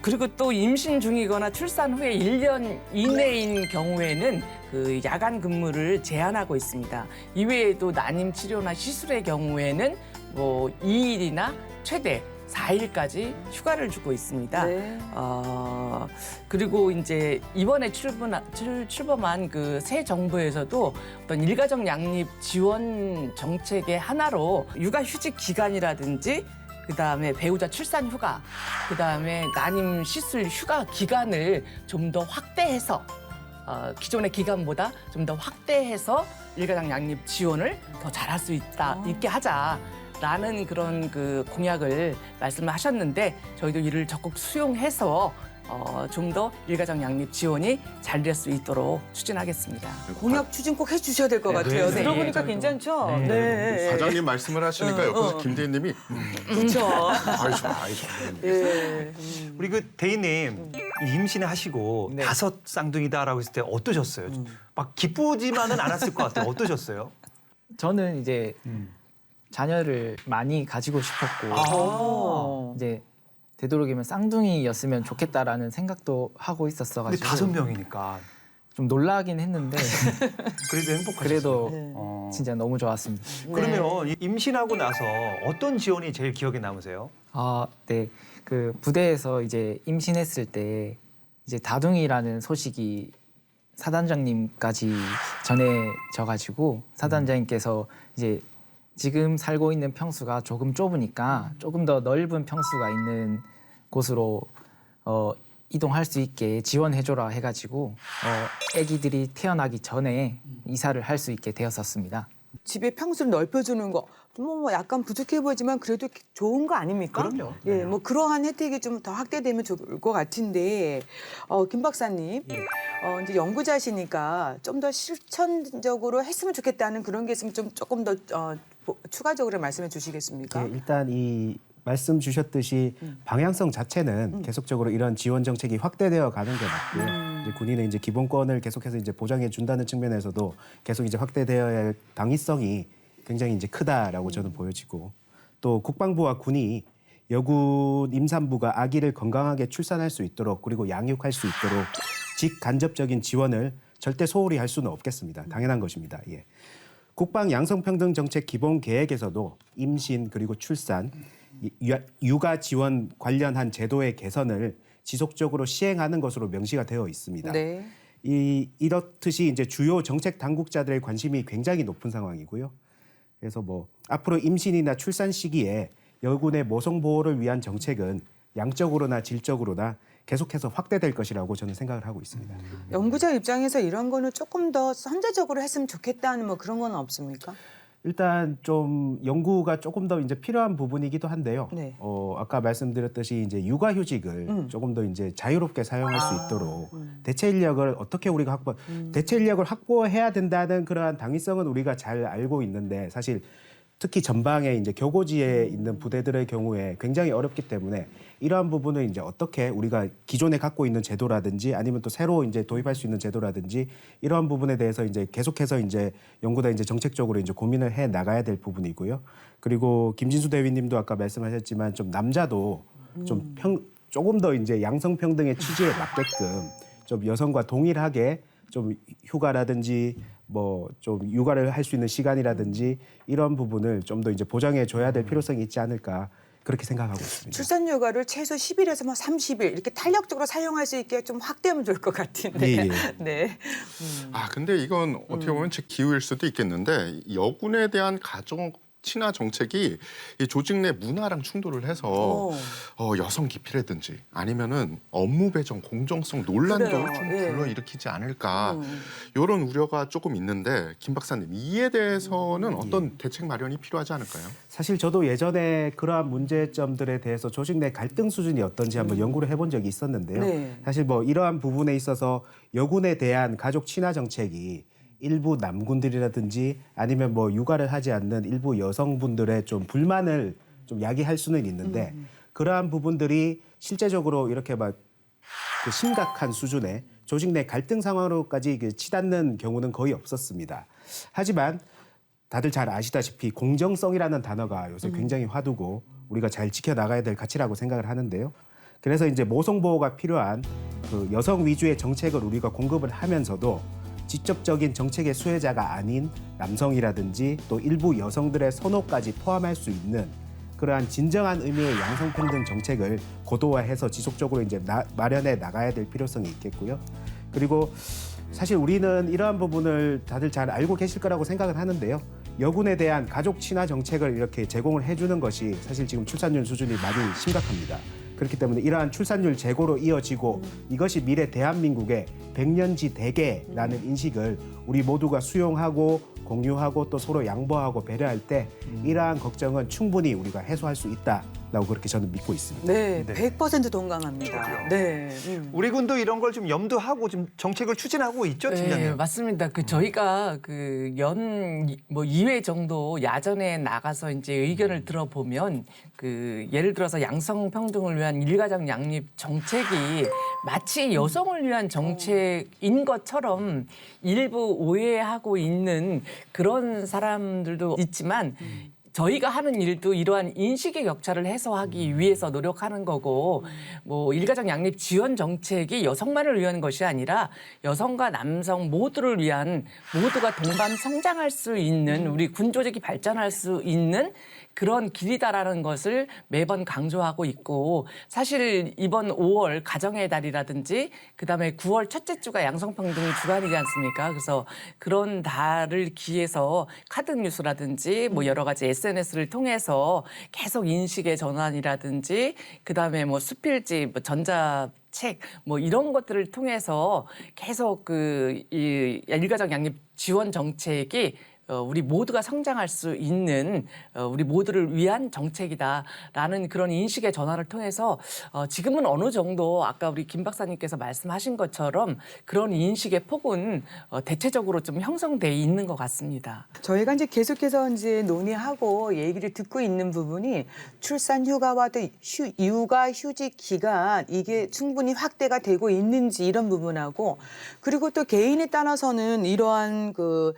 그리고 또 임신 중이거나 출산 후에 1년 이내인 경우에는 그 야간 근무를 제한하고 있습니다. 이외에도 난임 치료나 시술의 경우에는 뭐 2일이나 최대 4일까지 휴가를 주고 있습니다. 네. 그리고 이제 이번에 출범한 그 새 정부에서도 어떤 일가정 양립 지원 정책의 하나로 육아휴직 기간이라든지 그다음에 배우자 출산 휴가, 그다음에 난임 시술 휴가 기간을 좀 더 확대해서 기존의 기간보다 좀 더 확대해서 일가정 양립 지원을 더 잘할 수 있게 하자라는 그런 그 공약을 말씀을 하셨는데 저희도 이를 적극 수용해서 좀 더 일가정 양립 지원이 잘 될 수 있도록 추진하겠습니다. 공약 추진 꼭 해주셔야 될 것 같아요. 네. 들어보니까 괜찮죠? 네. 과장님 말씀을 하시니까 옆에서 김대희님이 그렇죠. 아이 좋아. 예. 우리 그 대희님 임신을 하시고 네. 5 쌍둥이다라고 했을 때 어떠셨어요? 막 기쁘지만은 않았을 것 같아요. 어떠셨어요? 저는 이제 자녀를 많이 가지고 싶었고 이제 되도록이면 쌍둥이였으면 좋겠다라는 생각도 하고 근데 있었어가지고 5명이니까 좀 놀라긴 했는데 그래도 행복하셨어요. 그래도 네. 진짜 너무 좋았습니다. 그러면 임신하고 나서 어떤 지원이 제일 기억에 남으세요? 네. 그 부대에서 이제 임신했을 때 이제 다둥이라는 소식이 사단장님까지 전해져가지고 사단장님께서 이제 지금 살고 있는 평수가 조금 좁으니까 조금 더 넓은 평수가 있는 곳으로 이동할 수 있게 지원해줘라 해가지고 아기들이 태어나기 전에 이사를 할 수 있게 되었었습니다. 집의 평수를 넓혀주는 거, 뭐 약간 부족해 보이지만 그래도 좋은 거 아닙니까? 그럼요. 예, 뭐 그러한 혜택이 좀 더 확대되면 좋을 것 같은데, 김 박사님, 이제 연구자시니까 좀 더 실천적으로 했으면 좋겠다는 그런 게 있으면 좀 조금 더 추가적으로 말씀해 주시겠습니까? 예, 일단 이 말씀 주셨듯이 방향성 자체는 계속적으로 이런 지원 정책이 확대되어 가는 게 맞고요. 이제 군인의 이제 기본권을 계속해서 이제 보장해 준다는 측면에서도 계속 이제 확대되어야 할 당위성이 굉장히 이제 크다라고 저는 보여지고, 또 국방부와 군이 여군 임산부가 아기를 건강하게 출산할 수 있도록 그리고 양육할 수 있도록 직간접적인 지원을 절대 소홀히 할 수는 없겠습니다. 당연한 것입니다. 예. 국방 양성평등 정책 기본 계획에서도 임신 그리고 출산, 육아 지원 관련한 제도의 개선을 지속적으로 시행하는 것으로 명시가 되어 있습니다. 네. 이렇듯이 이제 주요 정책 당국자들의 관심이 굉장히 높은 상황이고요. 그래서 뭐 앞으로 임신이나 출산 시기에 여군의 모성 보호를 위한 정책은 양적으로나 질적으로나 계속해서 확대될 것이라고 저는 생각을 하고 있습니다. 연구자 입장에서 이런 거는 조금 더 선제적으로 했으면 좋겠다는 뭐 그런 건 없습니까? 일단 좀 연구가 조금 더 이제 필요한 부분이기도 한데요. 네. 아까 말씀드렸듯이 이제 육아휴직을 조금 더 이제 자유롭게 사용할 수 있도록 대체 인력을 어떻게 우리가 대체 인력을 확보해야 된다는 그러한 당위성은 우리가 잘 알고 있는데, 사실 특히 전방에 이제 교고지에 있는 부대들의 경우에 굉장히 어렵기 때문에 이러한 부분을 이제 어떻게 우리가 기존에 갖고 있는 제도라든지 아니면 또 새로 이제 도입할 수 있는 제도라든지 이러한 부분에 대해서 이제 계속해서 이제 연구다 이제 정책적으로 이제 고민을 해 나가야 될 부분이고요. 그리고 김진수 대위님도 아까 말씀하셨지만 좀 남자도 좀 조금 더 이제 양성평등의 취지에 맞게끔 좀 여성과 동일하게 좀 휴가라든지 뭐 좀 육아를 할 수 있는 시간이라든지 이런 부분을 좀 더 이제 보장해 줘야 될 필요성이 있지 않을까 그렇게 생각하고 있습니다. 출산 휴가를 최소 10일에서 뭐 30일 이렇게 탄력적으로 사용할 수 있게 좀 확대하면 좋을 것 같은데. 예, 예. 네. 아 근데 이건 어떻게 보면 제 기우일 수도 있겠는데, 여군에 대한 가족 친화 정책이 이 조직 내 문화랑 충돌을 해서 여성 기피라든지 아니면은 업무 배정 공정성 논란도 그래요. 좀 예. 불러일으키지 않을까, 이런 우려가 조금 있는데, 김 박사님 이에 대해서는 어떤 대책 마련이 필요하지 않을까요? 사실 저도 예전에 그러한 문제점들에 대해서 조직 내 갈등 수준이 어떤지 한번 연구를 해본 적이 있었는데요. 네. 사실 뭐 이러한 부분에 있어서 여군에 대한 가족 친화 정책이 일부 남군들이라든지 아니면 뭐 육아를 하지 않는 일부 여성분들의 좀 불만을 좀 야기할 수는 있는데, 그러한 부분들이 실제적으로 이렇게 막 그 심각한 수준의 조직 내 갈등 상황으로까지 치닫는 경우는 거의 없었습니다. 하지만 다들 잘 아시다시피 공정성이라는 단어가 요새 굉장히 화두고 우리가 잘 지켜나가야 될 가치라고 생각을 하는데요. 그래서 이제 모성 보호가 필요한 그 여성 위주의 정책을 우리가 공급을 하면서도 직접적인 정책의 수혜자가 아닌 남성이라든지 또 일부 여성들의 선호까지 포함할 수 있는 그러한 진정한 의미의 양성평등 정책을 고도화해서 지속적으로 이제 마련해 나가야 될 필요성이 있겠고요. 그리고 사실 우리는 이러한 부분을 다들 잘 알고 계실 거라고 생각을 하는데요. 여군에 대한 가족 친화 정책을 이렇게 제공을 해주는 것이 사실 지금 출산율 수준이 많이 심각합니다. 그렇기 때문에 이러한 출산율 제고로 이어지고 이것이 미래 대한민국의 백년지 대계라는 인식을 우리 모두가 수용하고 공유하고 또 서로 양보하고 배려할 때 이러한 걱정은 충분히 우리가 해소할 수 있다라고 그렇게 저는 믿고 있습니다. 네, 네. 100% 동감합니다. 네. 우리 군도 이런 걸 좀 염두하고 좀 정책을 추진하고 있죠, 팀장님? 네, 맞습니다. 저희가 그 뭐 2회 정도 야전에 나가서 이제 의견을 들어보면 예를 들어서 양성 평등을 위한 일가정 양립 정책이 마치 여성을 위한 정책인 것처럼 일부 오해하고 있는 그런 사람들도 있지만 저희가 하는 일도 이러한 인식의 격차를 해소하기 위해서 노력하는 거고, 뭐 일가정 양립 지원 정책이 여성만을 위한 것이 아니라 여성과 남성 모두를 위한, 모두가 동반 성장할 수 있는, 우리 군 조직이 발전할 수 있는 그런 길이다라는 것을 매번 강조하고 있고 사실 이번 5월 가정의 달이라든지 그다음에 9월 첫째 주가 양성평등 주간이지 않습니까? 그래서 그런 달을 기해서 카드 뉴스라든지 뭐 여러 가지 SNS를 통해서 계속 인식의 전환이라든지 그다음에 뭐 수필지, 뭐 전자책 뭐 이런 것들을 통해서 계속 이 일가정 양립 지원 정책이 우리 모두가 성장할 수 있는 우리 모두를 위한 정책이다라는 그런 인식의 전환을 통해서 지금은 어느 정도 아까 우리 김 박사님께서 말씀하신 것처럼 그런 인식의 폭은 대체적으로 좀 형성돼 있는 것 같습니다. 저희가 이제 계속해서 이제 논의하고 얘기를 듣고 있는 부분이 출산 휴가와 또 육아 휴직 기간 이게 충분히 확대가 되고 있는지 이런 부분하고 그리고 또 개인에 따라서는 이러한 그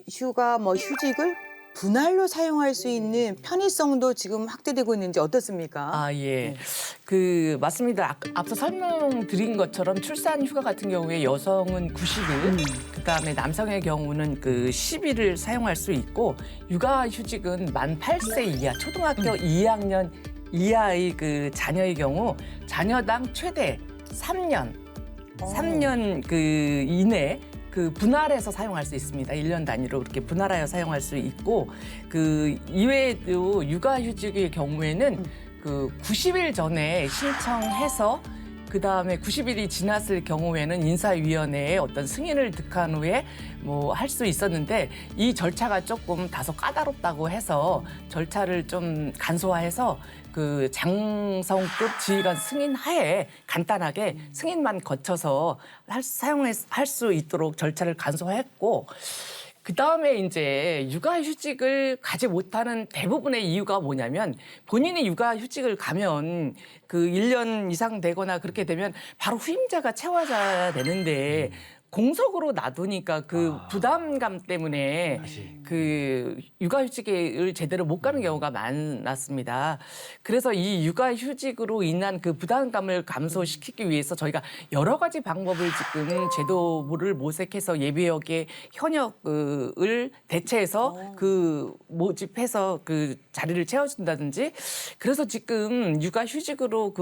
휴가 뭐 휴직을 분할로 사용할 수 있는 편의성도 지금 확대되고 있는지 어떻습니까? 아, 예. 맞습니다. 앞서 설명드린 것처럼 출산 휴가 같은 경우에 여성은 90일, 그다음에 남성의 경우는 10일을 사용할 수 있고 육아 휴직은 만 8세 이하, 초등학교 2학년 이하의 자녀의 경우 자녀당 최대 3년 이내 분할해서 사용할 수 있습니다. 1년 단위로 그렇게 분할하여 사용할 수 있고 이외에도 육아휴직의 경우에는 90일 전에 신청해서 그다음에 90일이 지났을 경우에는 인사위원회에 어떤 승인을 득한 후에 뭐 할 수 있었는데 이 절차가 조금 다소 까다롭다고 해서 절차를 좀 간소화해서 장성급 지휘관 승인 하에 간단하게 승인만 거쳐서 사용할 수 있도록 절차를 간소화했고 그다음에 이제 육아휴직을 가지 못하는 대부분의 이유가 뭐냐면 본인이 육아휴직을 가면 1년 이상 되거나 그렇게 되면 바로 후임자가 채워져야 되는데 공석으로 놔두니까 부담감 때문에 육아휴직을 제대로 못 가는 경우가 많았습니다. 그래서 이 육아휴직으로 인한 부담감을 감소시키기 위해서 저희가 여러 가지 방법을 지금 제도를 모색해서 예비역의 현역을 대체해서 모집해서 자리를 채워준다든지 그래서 지금 육아휴직으로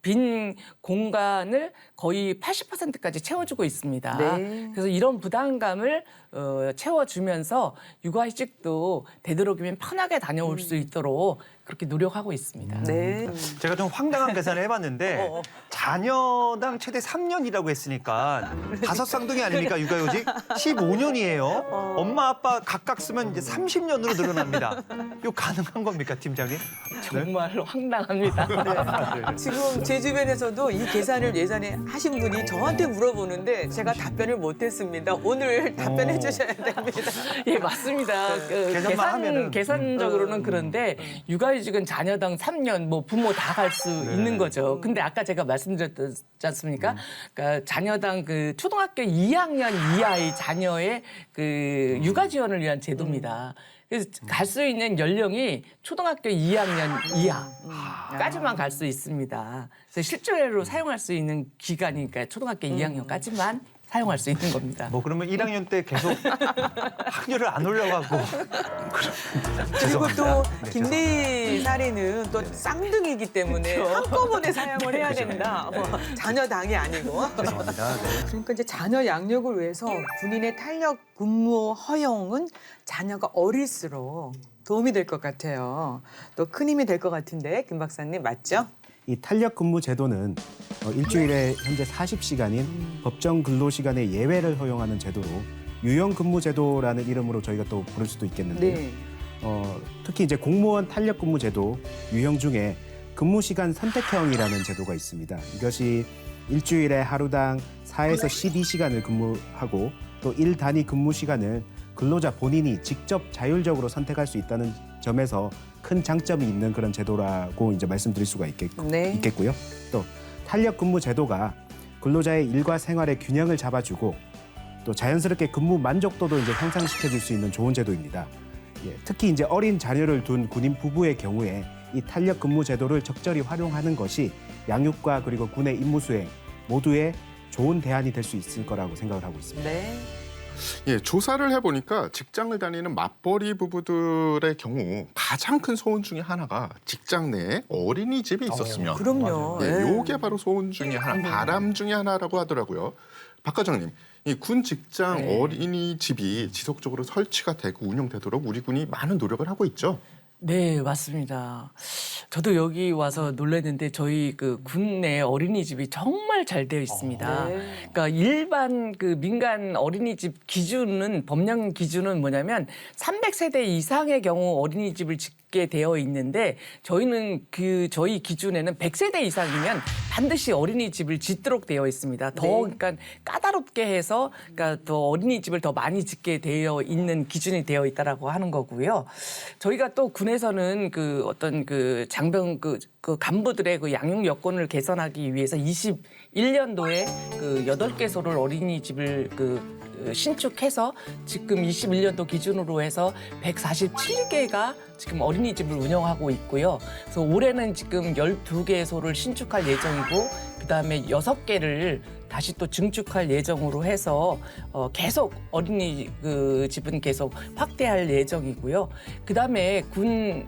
빈 공간을 거의 80%까지 채워주고 있습니다. 네. 그래서 이런 부담감을 채워주면서 육아휴직도 되도록이면 편하게 다녀올 수 있도록 그렇게 노력하고 있습니다. 네. 제가 좀 황당한 계산을 해봤는데 자녀당 최대 3년이라고 했으니까 5쌍둥이 아닙니까 육아휴직? 15년이에요. 엄마 아빠 각각 쓰면 이제 30년으로 늘어납니다. 이거 가능한 겁니까 팀장님? 정말 황당합니다. 지금 제 주변에서도 이 계산을 예전에 하신 분이 저한테 물어보는데 제가 답변을 못했습니다. 오늘 답변해 주셔야 됩니다. 예, 맞습니다. 계산만 하면은. 계산적으로는 그런데 육아휴직은 자녀당 3년, 뭐 부모 다 갈 수 있는 거죠. 근데 아까 제가 말씀드렸지 않습니까? 그러니까 자녀당 초등학교 2학년 이하의 자녀의 육아 지원을 위한 제도입니다. 그래서 갈 수 있는 연령이 초등학교 2학년 이하까지만 갈 수 있습니다. 그래서 실제로 사용할 수 있는 기간이니까 초등학교 2학년까지만 사용할 수 있는 겁니다. 뭐 그러면 1학년 때 계속 학년을 안 올려가고 그리고 또 네, 김대희 사례는 또 쌍둥이기 때문에 한꺼번에 사용을 해야 된다. 자녀당이 아니고. 죄송합니다. 네. 그러니까 이제 자녀 양육을 위해서 군인의 탄력 근무 허용은 자녀가 어릴수록 도움이 될 것 같아요. 또 큰 힘이 될 것 같은데 김 박사님 맞죠? 이 탄력 근무 제도는 일주일에 현재 40시간인 법정 근로 시간의 예외를 허용하는 제도로 유형 근무 제도라는 이름으로 저희가 또 부를 수도 있겠는데요. 네. 특히 이제 공무원 탄력 근무 제도 유형 중에 근무 시간 선택형이라는 제도가 있습니다. 이것이 일주일에 하루당 4에서 12시간을 근무하고 또 일 단위 근무 시간을 근로자 본인이 직접 자율적으로 선택할 수 있다는 점에서 큰 장점이 있는 그런 제도라고 이제 말씀드릴 수가 네. 있겠고요. 또 탄력 근무 제도가 근로자의 일과 생활의 균형을 잡아주고 또 자연스럽게 근무 만족도도 이제 향상시켜 줄 수 있는 좋은 제도입니다. 예, 특히 이제 어린 자녀를 둔 군인 부부의 경우에 이 탄력 근무 제도를 적절히 활용하는 것이 양육과 그리고 군의 임무 수행 모두의 좋은 대안이 될 수 있을 거라고 생각을 하고 있습니다. 네. 예, 조사를 해보니까 직장을 다니는 맞벌이 부부들의 경우 가장 큰 소원 중에 하나가 직장 내에 어린이집이 있었으면 그럼요. 예, 예. 요게 바로 소원 중에 하나, 바람 중에 하나라고 하더라고요. 박 과장님, 이 군 직장 네. 어린이집이 지속적으로 설치가 되고 운영되도록 우리 군이 많은 노력을 하고 있죠. 네, 맞습니다. 저도 여기 와서 놀랐는데 저희 그 군내 어린이집이 정말 잘 되어 있습니다. 네. 그러니까 일반 그 민간 어린이집 기준은 법령 기준은 뭐냐면 300세대 이상의 경우 어린이집을 짓게 되어 있는데 저희는 그 저희 기준에는 100세대 이상이면 반드시 어린이집을 짓도록 되어 있습니다. 더 그러니까 까다롭게 해서 그러니까 더 어린이집을 더 많이 짓게 되어 있는 기준이 되어 있다라고 하는 거고요. 저희가 또 군에서는 그 어떤 그 장병 그 간부들의 그 양육 여건을 개선하기 위해서 21년도에 그 8개소를 어린이집을 신축해서 지금 21년도 기준으로 해서 147개가 지금 어린이집을 운영하고 있고요. 그래서 올해는 지금 12개소를 신축할 예정이고 그다음에 6개를 다시 또 증축할 예정으로 해서 계속 어린이집은 계속 확대할 예정이고요. 그다음에 군의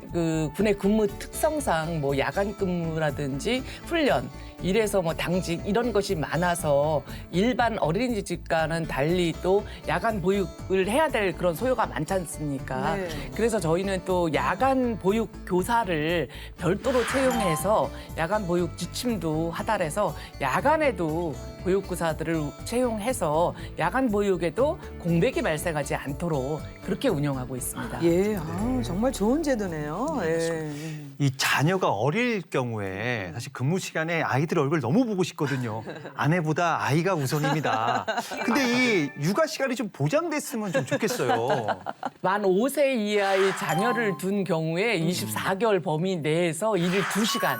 근무 특성상 뭐 야간 근무라든지 훈련 이래서 뭐 당직 이런 것이 많아서 일반 어린이집과는 달리 또 야간 보육을 해야 될 그런 소요가 많지 않습니까? 네. 그래서 저희는 또 야간 보육 교사를 별도로 채용해서 야간 보육 지침도 하달해서 야간에도 보육교사들을 채용해서 야간 보육에도 공백이 발생하지 않도록 그렇게 운영하고 있습니다. 예, 정말 좋은 제도네요. 예. 이 자녀가 어릴 경우에 사실 근무 시간에 아이들 얼굴 너무 보고 싶거든요. 아내보다 아이가 우선입니다. 근데 이 육아 시간이 좀 보장됐으면 좀 좋겠어요. 만 5세 이하의 자녀를 둔 경우에 24개월 범위 내에서 일일 2시간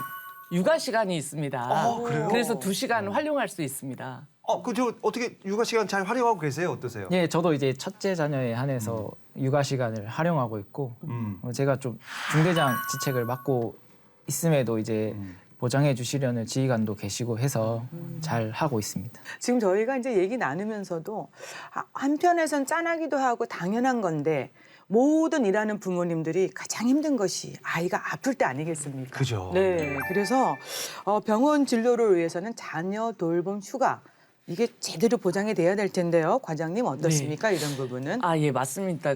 육아 시간이 있습니다. 그래요? 그래서 2시간 활용할 수 있습니다. 그저 어떻게 육아 시간 잘 활용하고 계세요? 어떠세요? 예, 저도 이제 첫째 자녀에 한해서 육아 시간을 활용하고 있고 제가 좀 중대장 직책을 맡고 있음에도 이제 보장해 주시려는 지휘관도 계시고 해서 잘 하고 있습니다. 지금 저희가 이제 얘기 나누면서도 한편에선 짠하기도 하고 당연한 건데 모든 일하는 부모님들이 가장 힘든 것이 아이가 아플 때 아니겠습니까? 그죠. 네, 그래서 병원 진료를 위해서는 자녀 돌봄 휴가 이게 제대로 보장이 돼야 될 텐데요. 과장님 어떻습니까? 이런 부분은? 예, 맞습니다.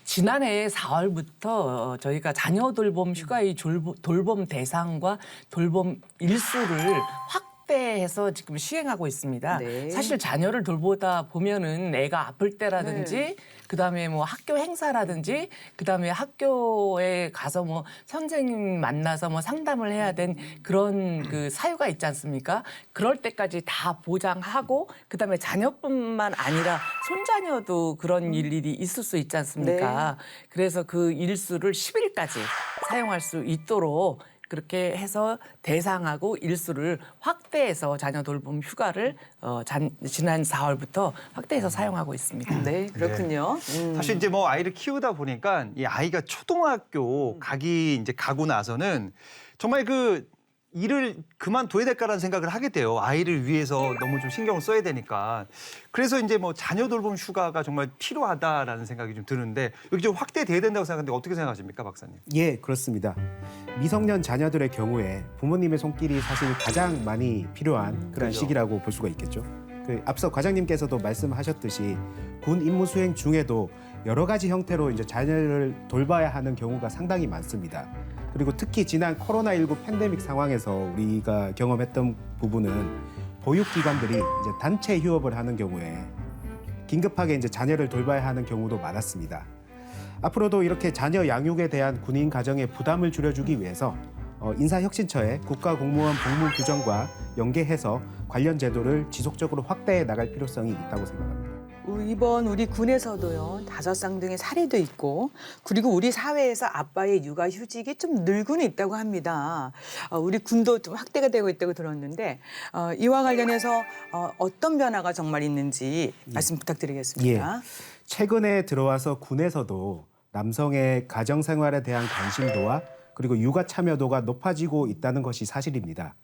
지난해 4월부터 저희가 자녀 돌봄 휴가의 돌봄 대상과 돌봄 일수를 확대해서 지금 시행하고 있습니다. 네. 사실 자녀를 돌보다 보면은 애가 아플 때라든지 그다음에 뭐 학교 행사라든지 그다음에 학교에 가서 뭐 선생님 만나서 뭐 상담을 해야 된 그런 사유가 있지 않습니까? 그럴 때까지 다 보장하고 그다음에 자녀뿐만 아니라 손자녀도 그런 일이 있을 수 있지 않습니까? 그래서 그 일수를 10일까지 사용할 수 있도록 그렇게 해서 대상하고 일수를 확대해서 자녀 돌봄 휴가를 지난 4월부터 확대해서 사용하고 있습니다. 네, 그렇군요. 사실 이제 뭐 아이를 키우다 보니까 이 아이가 초등학교 가고 나서는 정말 일을 그만둬야 될까라는 생각을 하게 돼요. 아이를 위해서 너무 좀 신경을 써야 되니까. 그래서 이제 뭐 자녀 돌봄 휴가가 정말 필요하다라는 생각이 좀 드는데 여기 좀 확대돼야 된다고 생각하는데 어떻게 생각하십니까, 박사님? 예, 그렇습니다. 미성년 자녀들의 경우에 부모님의 손길이 사실 가장 많이 필요한 그런 시기라고 볼 수가 있겠죠. 앞서 과장님께서도 말씀하셨듯이 군 임무 수행 중에도 여러 가지 형태로 이제 자녀를 돌봐야 하는 경우가 상당히 많습니다. 그리고 특히 지난 코로나19 팬데믹 상황에서 우리가 경험했던 부분은 보육기관들이 이제 단체 휴업을 하는 경우에 긴급하게 이제 자녀를 돌봐야 하는 경우도 많았습니다. 앞으로도 이렇게 자녀 양육에 대한 군인 가정의 부담을 줄여주기 위해서 인사혁신처의 국가공무원 복무 규정과 연계해서 관련 제도를 지속적으로 확대해 나갈 필요성이 있다고 생각합니다. 이번 우리 군에서도요 5쌍둥이 사례도 있고 그리고 우리 사회에서 아빠의 육아 휴직이 좀 늘고는 있다고 합니다. 우리 군도 좀 확대가 되고 있다고 들었는데 이와 관련해서 어떤 변화가 정말 있는지 말씀 부탁드리겠습니다. 최근에 들어와서 군에서도 남성의 가정 생활에 대한 관심도와 그리고 육아 참여도가 높아지고 있다는 것이 사실입니다.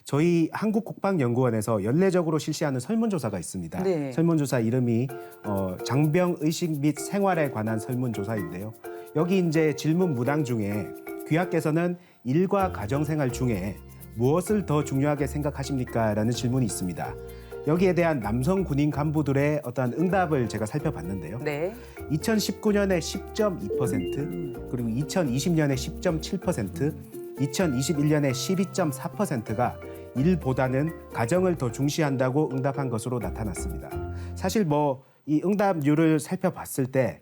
저희 한국국방연구원에서 연례적으로 실시하는 설문조사가 있습니다. 네. 설문조사 이름이 장병의식 및 생활에 관한 설문조사인데요. 여기 이제 질문 문항 중에 귀하께서는 일과 가정생활 중에 무엇을 더 중요하게 생각하십니까? 라는 질문이 있습니다. 여기에 대한 남성 군인 간부들의 어떤 응답을 제가 살펴봤는데요. 네. 2019년에 10.2%, 그리고 2020년에 10.7%, 2021년에 12.4%가 일보다는 가정을 더 중시한다고 응답한 것으로 나타났습니다. 사실 뭐 이 응답률을 살펴봤을 때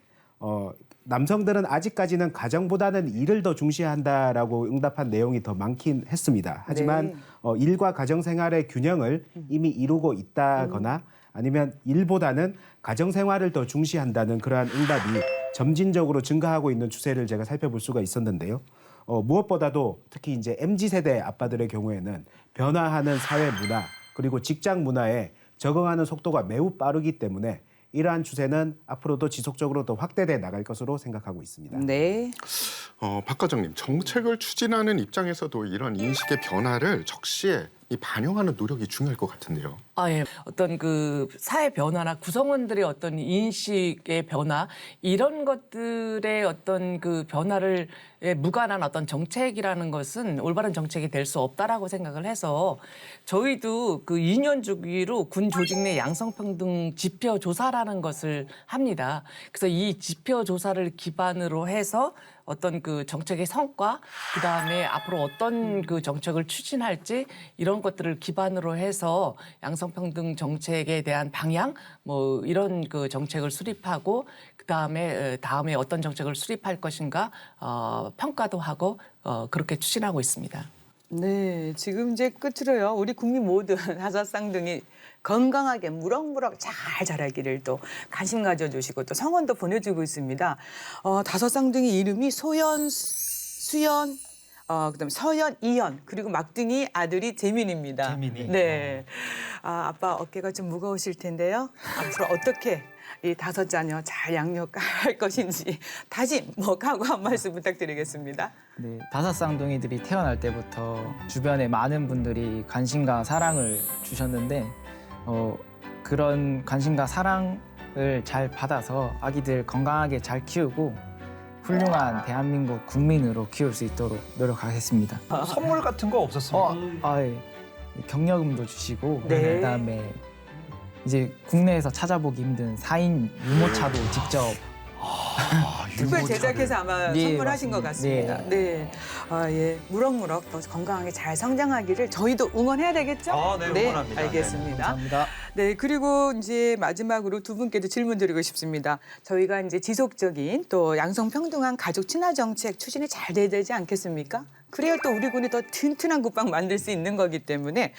남성들은 아직까지는 가정보다는 일을 더 중시한다라고 응답한 내용이 더 많긴 했습니다. 하지만 네. 일과 가정 생활의 균형을 이미 이루고 있다거나 아니면 일보다는 가정 생활을 더 중시한다는 그러한 응답이 점진적으로 증가하고 있는 추세를 제가 살펴볼 수가 있었는데요. 무엇보다도 특히 이제 MZ세대 아빠들의 경우에는 변화하는 사회 문화 그리고 직장 문화에 적응하는 속도가 매우 빠르기 때문에 이러한 추세는 앞으로도 지속적으로 더 확대돼 나갈 것으로 생각하고 있습니다. 네. 박 과장님, 정책을 추진하는 입장에서도 이런 인식의 변화를 적시에 반영하는 노력이 중요할 것 같은데요. 예. 어떤 그 사회 변화나 구성원들의 어떤 인식의 변화 이런 것들의 어떤 그 변화를 무관한 어떤 정책이라는 것은 올바른 정책이 될 수 없다라고 생각을 해서 저희도 그 2년 주기로 군 조직 내 양성평등 지표 조사라는 것을 합니다. 그래서 이 지표 조사를 기반으로 해서 어떤 그 정책의 성과, 그 다음에 앞으로 어떤 그 정책을 추진할지 이런 것들을 기반으로 해서 양성평등 정책에 대한 방향, 뭐 이런 그 정책을 수립하고 그 다음에 어떤 정책을 수립할 것인가 평가도 하고 그렇게 추진하고 있습니다. 네, 지금 이제 끝으로요. 우리 국민 모두 다섯 쌍둥이 건강하게 무럭무럭 잘 자라기를 또 관심 가져주시고 또 성원도 보내주고 있습니다. 다섯 쌍둥이 이름이 소연, 수연, 그다음에 서연, 이연 그리고 막둥이 아들이 재민입니다. 재민이. 네, 아빠 어깨가 좀 무거우실 텐데요. 앞으로 어떻게 이 다섯 자녀 잘 양육할 것인지 다짐, 각오 한 말씀 부탁드리겠습니다. 네, 다섯 쌍둥이들이 태어날 때부터 주변에 많은 분들이 관심과 사랑을 주셨는데 그런 관심과 사랑을 잘 받아서 아기들 건강하게 잘 키우고 훌륭한 대한민국 국민으로 키울 수 있도록 노력하겠습니다. 선물 같은 거 없었습니까? 예. 격려금도 주시고 네. 그다음에 이제 국내에서 찾아보기 힘든 4인 유모차도 직접 특별 제작해서 아마 네, 선물하신 것 맞습니다. 같습니다. 네. 예. 무럭무럭 더 건강하게 잘 성장하기를 저희도 응원해야 되겠죠? 네, 응원합니다. 알겠습니다. 감사합니다. 네, 그리고 이제 마지막으로 두 분께도 질문 드리고 싶습니다. 저희가 이제 지속적인 또 양성평등한 가족 친화 정책 추진이 잘 돼야 되지 않겠습니까? 그래야 또 우리 군이 더 튼튼한 국방 만들 수 있는 거기 때문에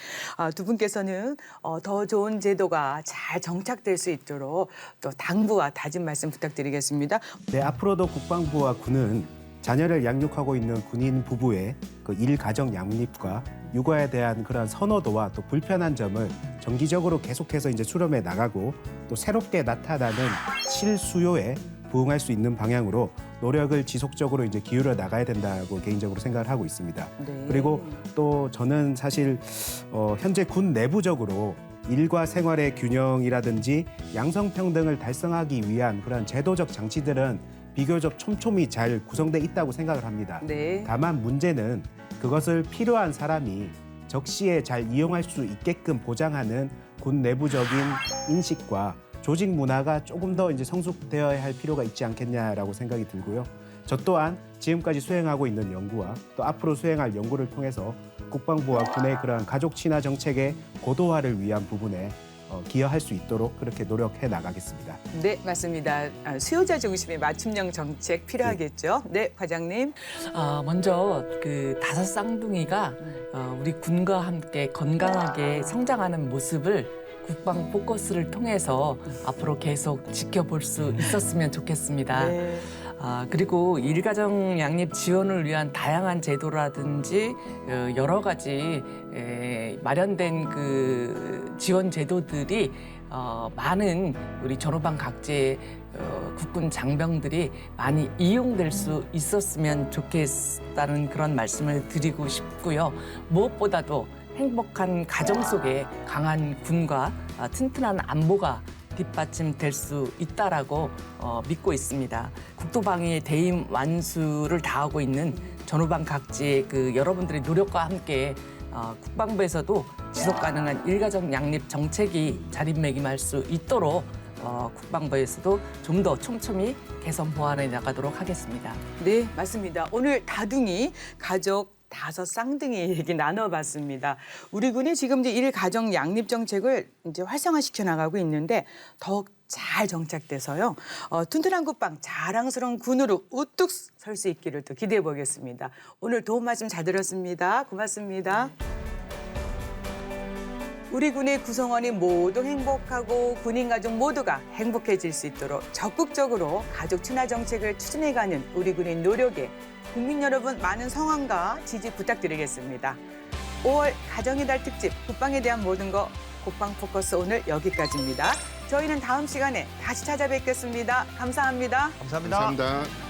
두 분께서는 더 좋은 제도가 잘 정착될 수 있도록 또 당부와 다짐 말씀 부탁드리겠습니다. 네, 앞으로도 국방부와 군은 자녀를 양육하고 있는 군인 부부의 그 일가정 양립과 육아에 대한 그런 선호도와 또 불편한 점을 정기적으로 계속해서 이제 수렴해 나가고 또 새롭게 나타나는 실수요에 부응할 수 있는 방향으로 노력을 지속적으로 이제 기울여 나가야 된다고 개인적으로 생각을 하고 있습니다. 네. 그리고 또 저는 사실 현재 군 내부적으로 일과 생활의 균형이라든지 양성평등을 달성하기 위한 그런 제도적 장치들은 비교적 촘촘히 잘 구성돼 있다고 생각을 합니다. 네. 다만 문제는 그것을 필요한 사람이 적시에 잘 이용할 수 있게끔 보장하는 군 내부적인 인식과 조직 문화가 조금 더 이제 성숙되어야 할 필요가 있지 않겠냐라고 생각이 들고요. 저 또한 지금까지 수행하고 있는 연구와 또 앞으로 수행할 연구를 통해서 국방부와 군의 그러한 가족 친화 정책의 고도화를 위한 부분에 기여할 수 있도록 그렇게 노력해 나가겠습니다. 네, 맞습니다. 수요자 중심의 맞춤형 정책 필요하겠죠. 네, 과장님. 먼저 그 다섯 쌍둥이가 우리 군과 함께 건강하게 성장하는 모습을 국방 포커스를 통해서 앞으로 계속 지켜볼 수 있었으면 좋겠습니다. 네. 그리고 일가정 양립 지원을 위한 다양한 제도라든지 여러 가지 마련된 그 지원 제도들이 많은 우리 전후방 각지의 국군 장병들이 많이 이용될 수 있었으면 좋겠다는 그런 말씀을 드리고 싶고요. 무엇보다도 행복한 가정 속에 강한 군과 튼튼한 안보가 뒷받침될 수 있다라고 믿고 있습니다. 국토방위의 대임 완수를 다하고 있는 전후방 각지의 그 여러분들의 노력과 함께 국방부에서도 지속 가능한 일가족 양립 정책이 자리매김할 수 있도록 국방부에서도 좀 더 촘촘히 개선 보완해 나가도록 하겠습니다. 네, 맞습니다. 오늘 다둥이 가족 5 쌍둥이 얘기 나눠봤습니다. 우리 군이 지금 이제 일가정 양립 정책을 이제 활성화시켜 나가고 있는데 더욱 잘 정착돼서요. 튼튼한 국방, 자랑스러운 군으로 우뚝 설 수 있기를 또 기대해 보겠습니다. 오늘 도움 말씀 잘 들었습니다. 고맙습니다. 우리 군의 구성원이 모두 행복하고 군인 가족 모두가 행복해질 수 있도록 적극적으로 가족 친화 정책을 추진해가는 우리 군의 노력에 국민 여러분 많은 성원과 지지 부탁드리겠습니다. 5월 가정의 달 특집 국방에 대한 모든 거 국방 포커스 오늘 여기까지입니다. 저희는 다음 시간에 다시 찾아뵙겠습니다. 감사합니다. 감사합니다. 감사합니다.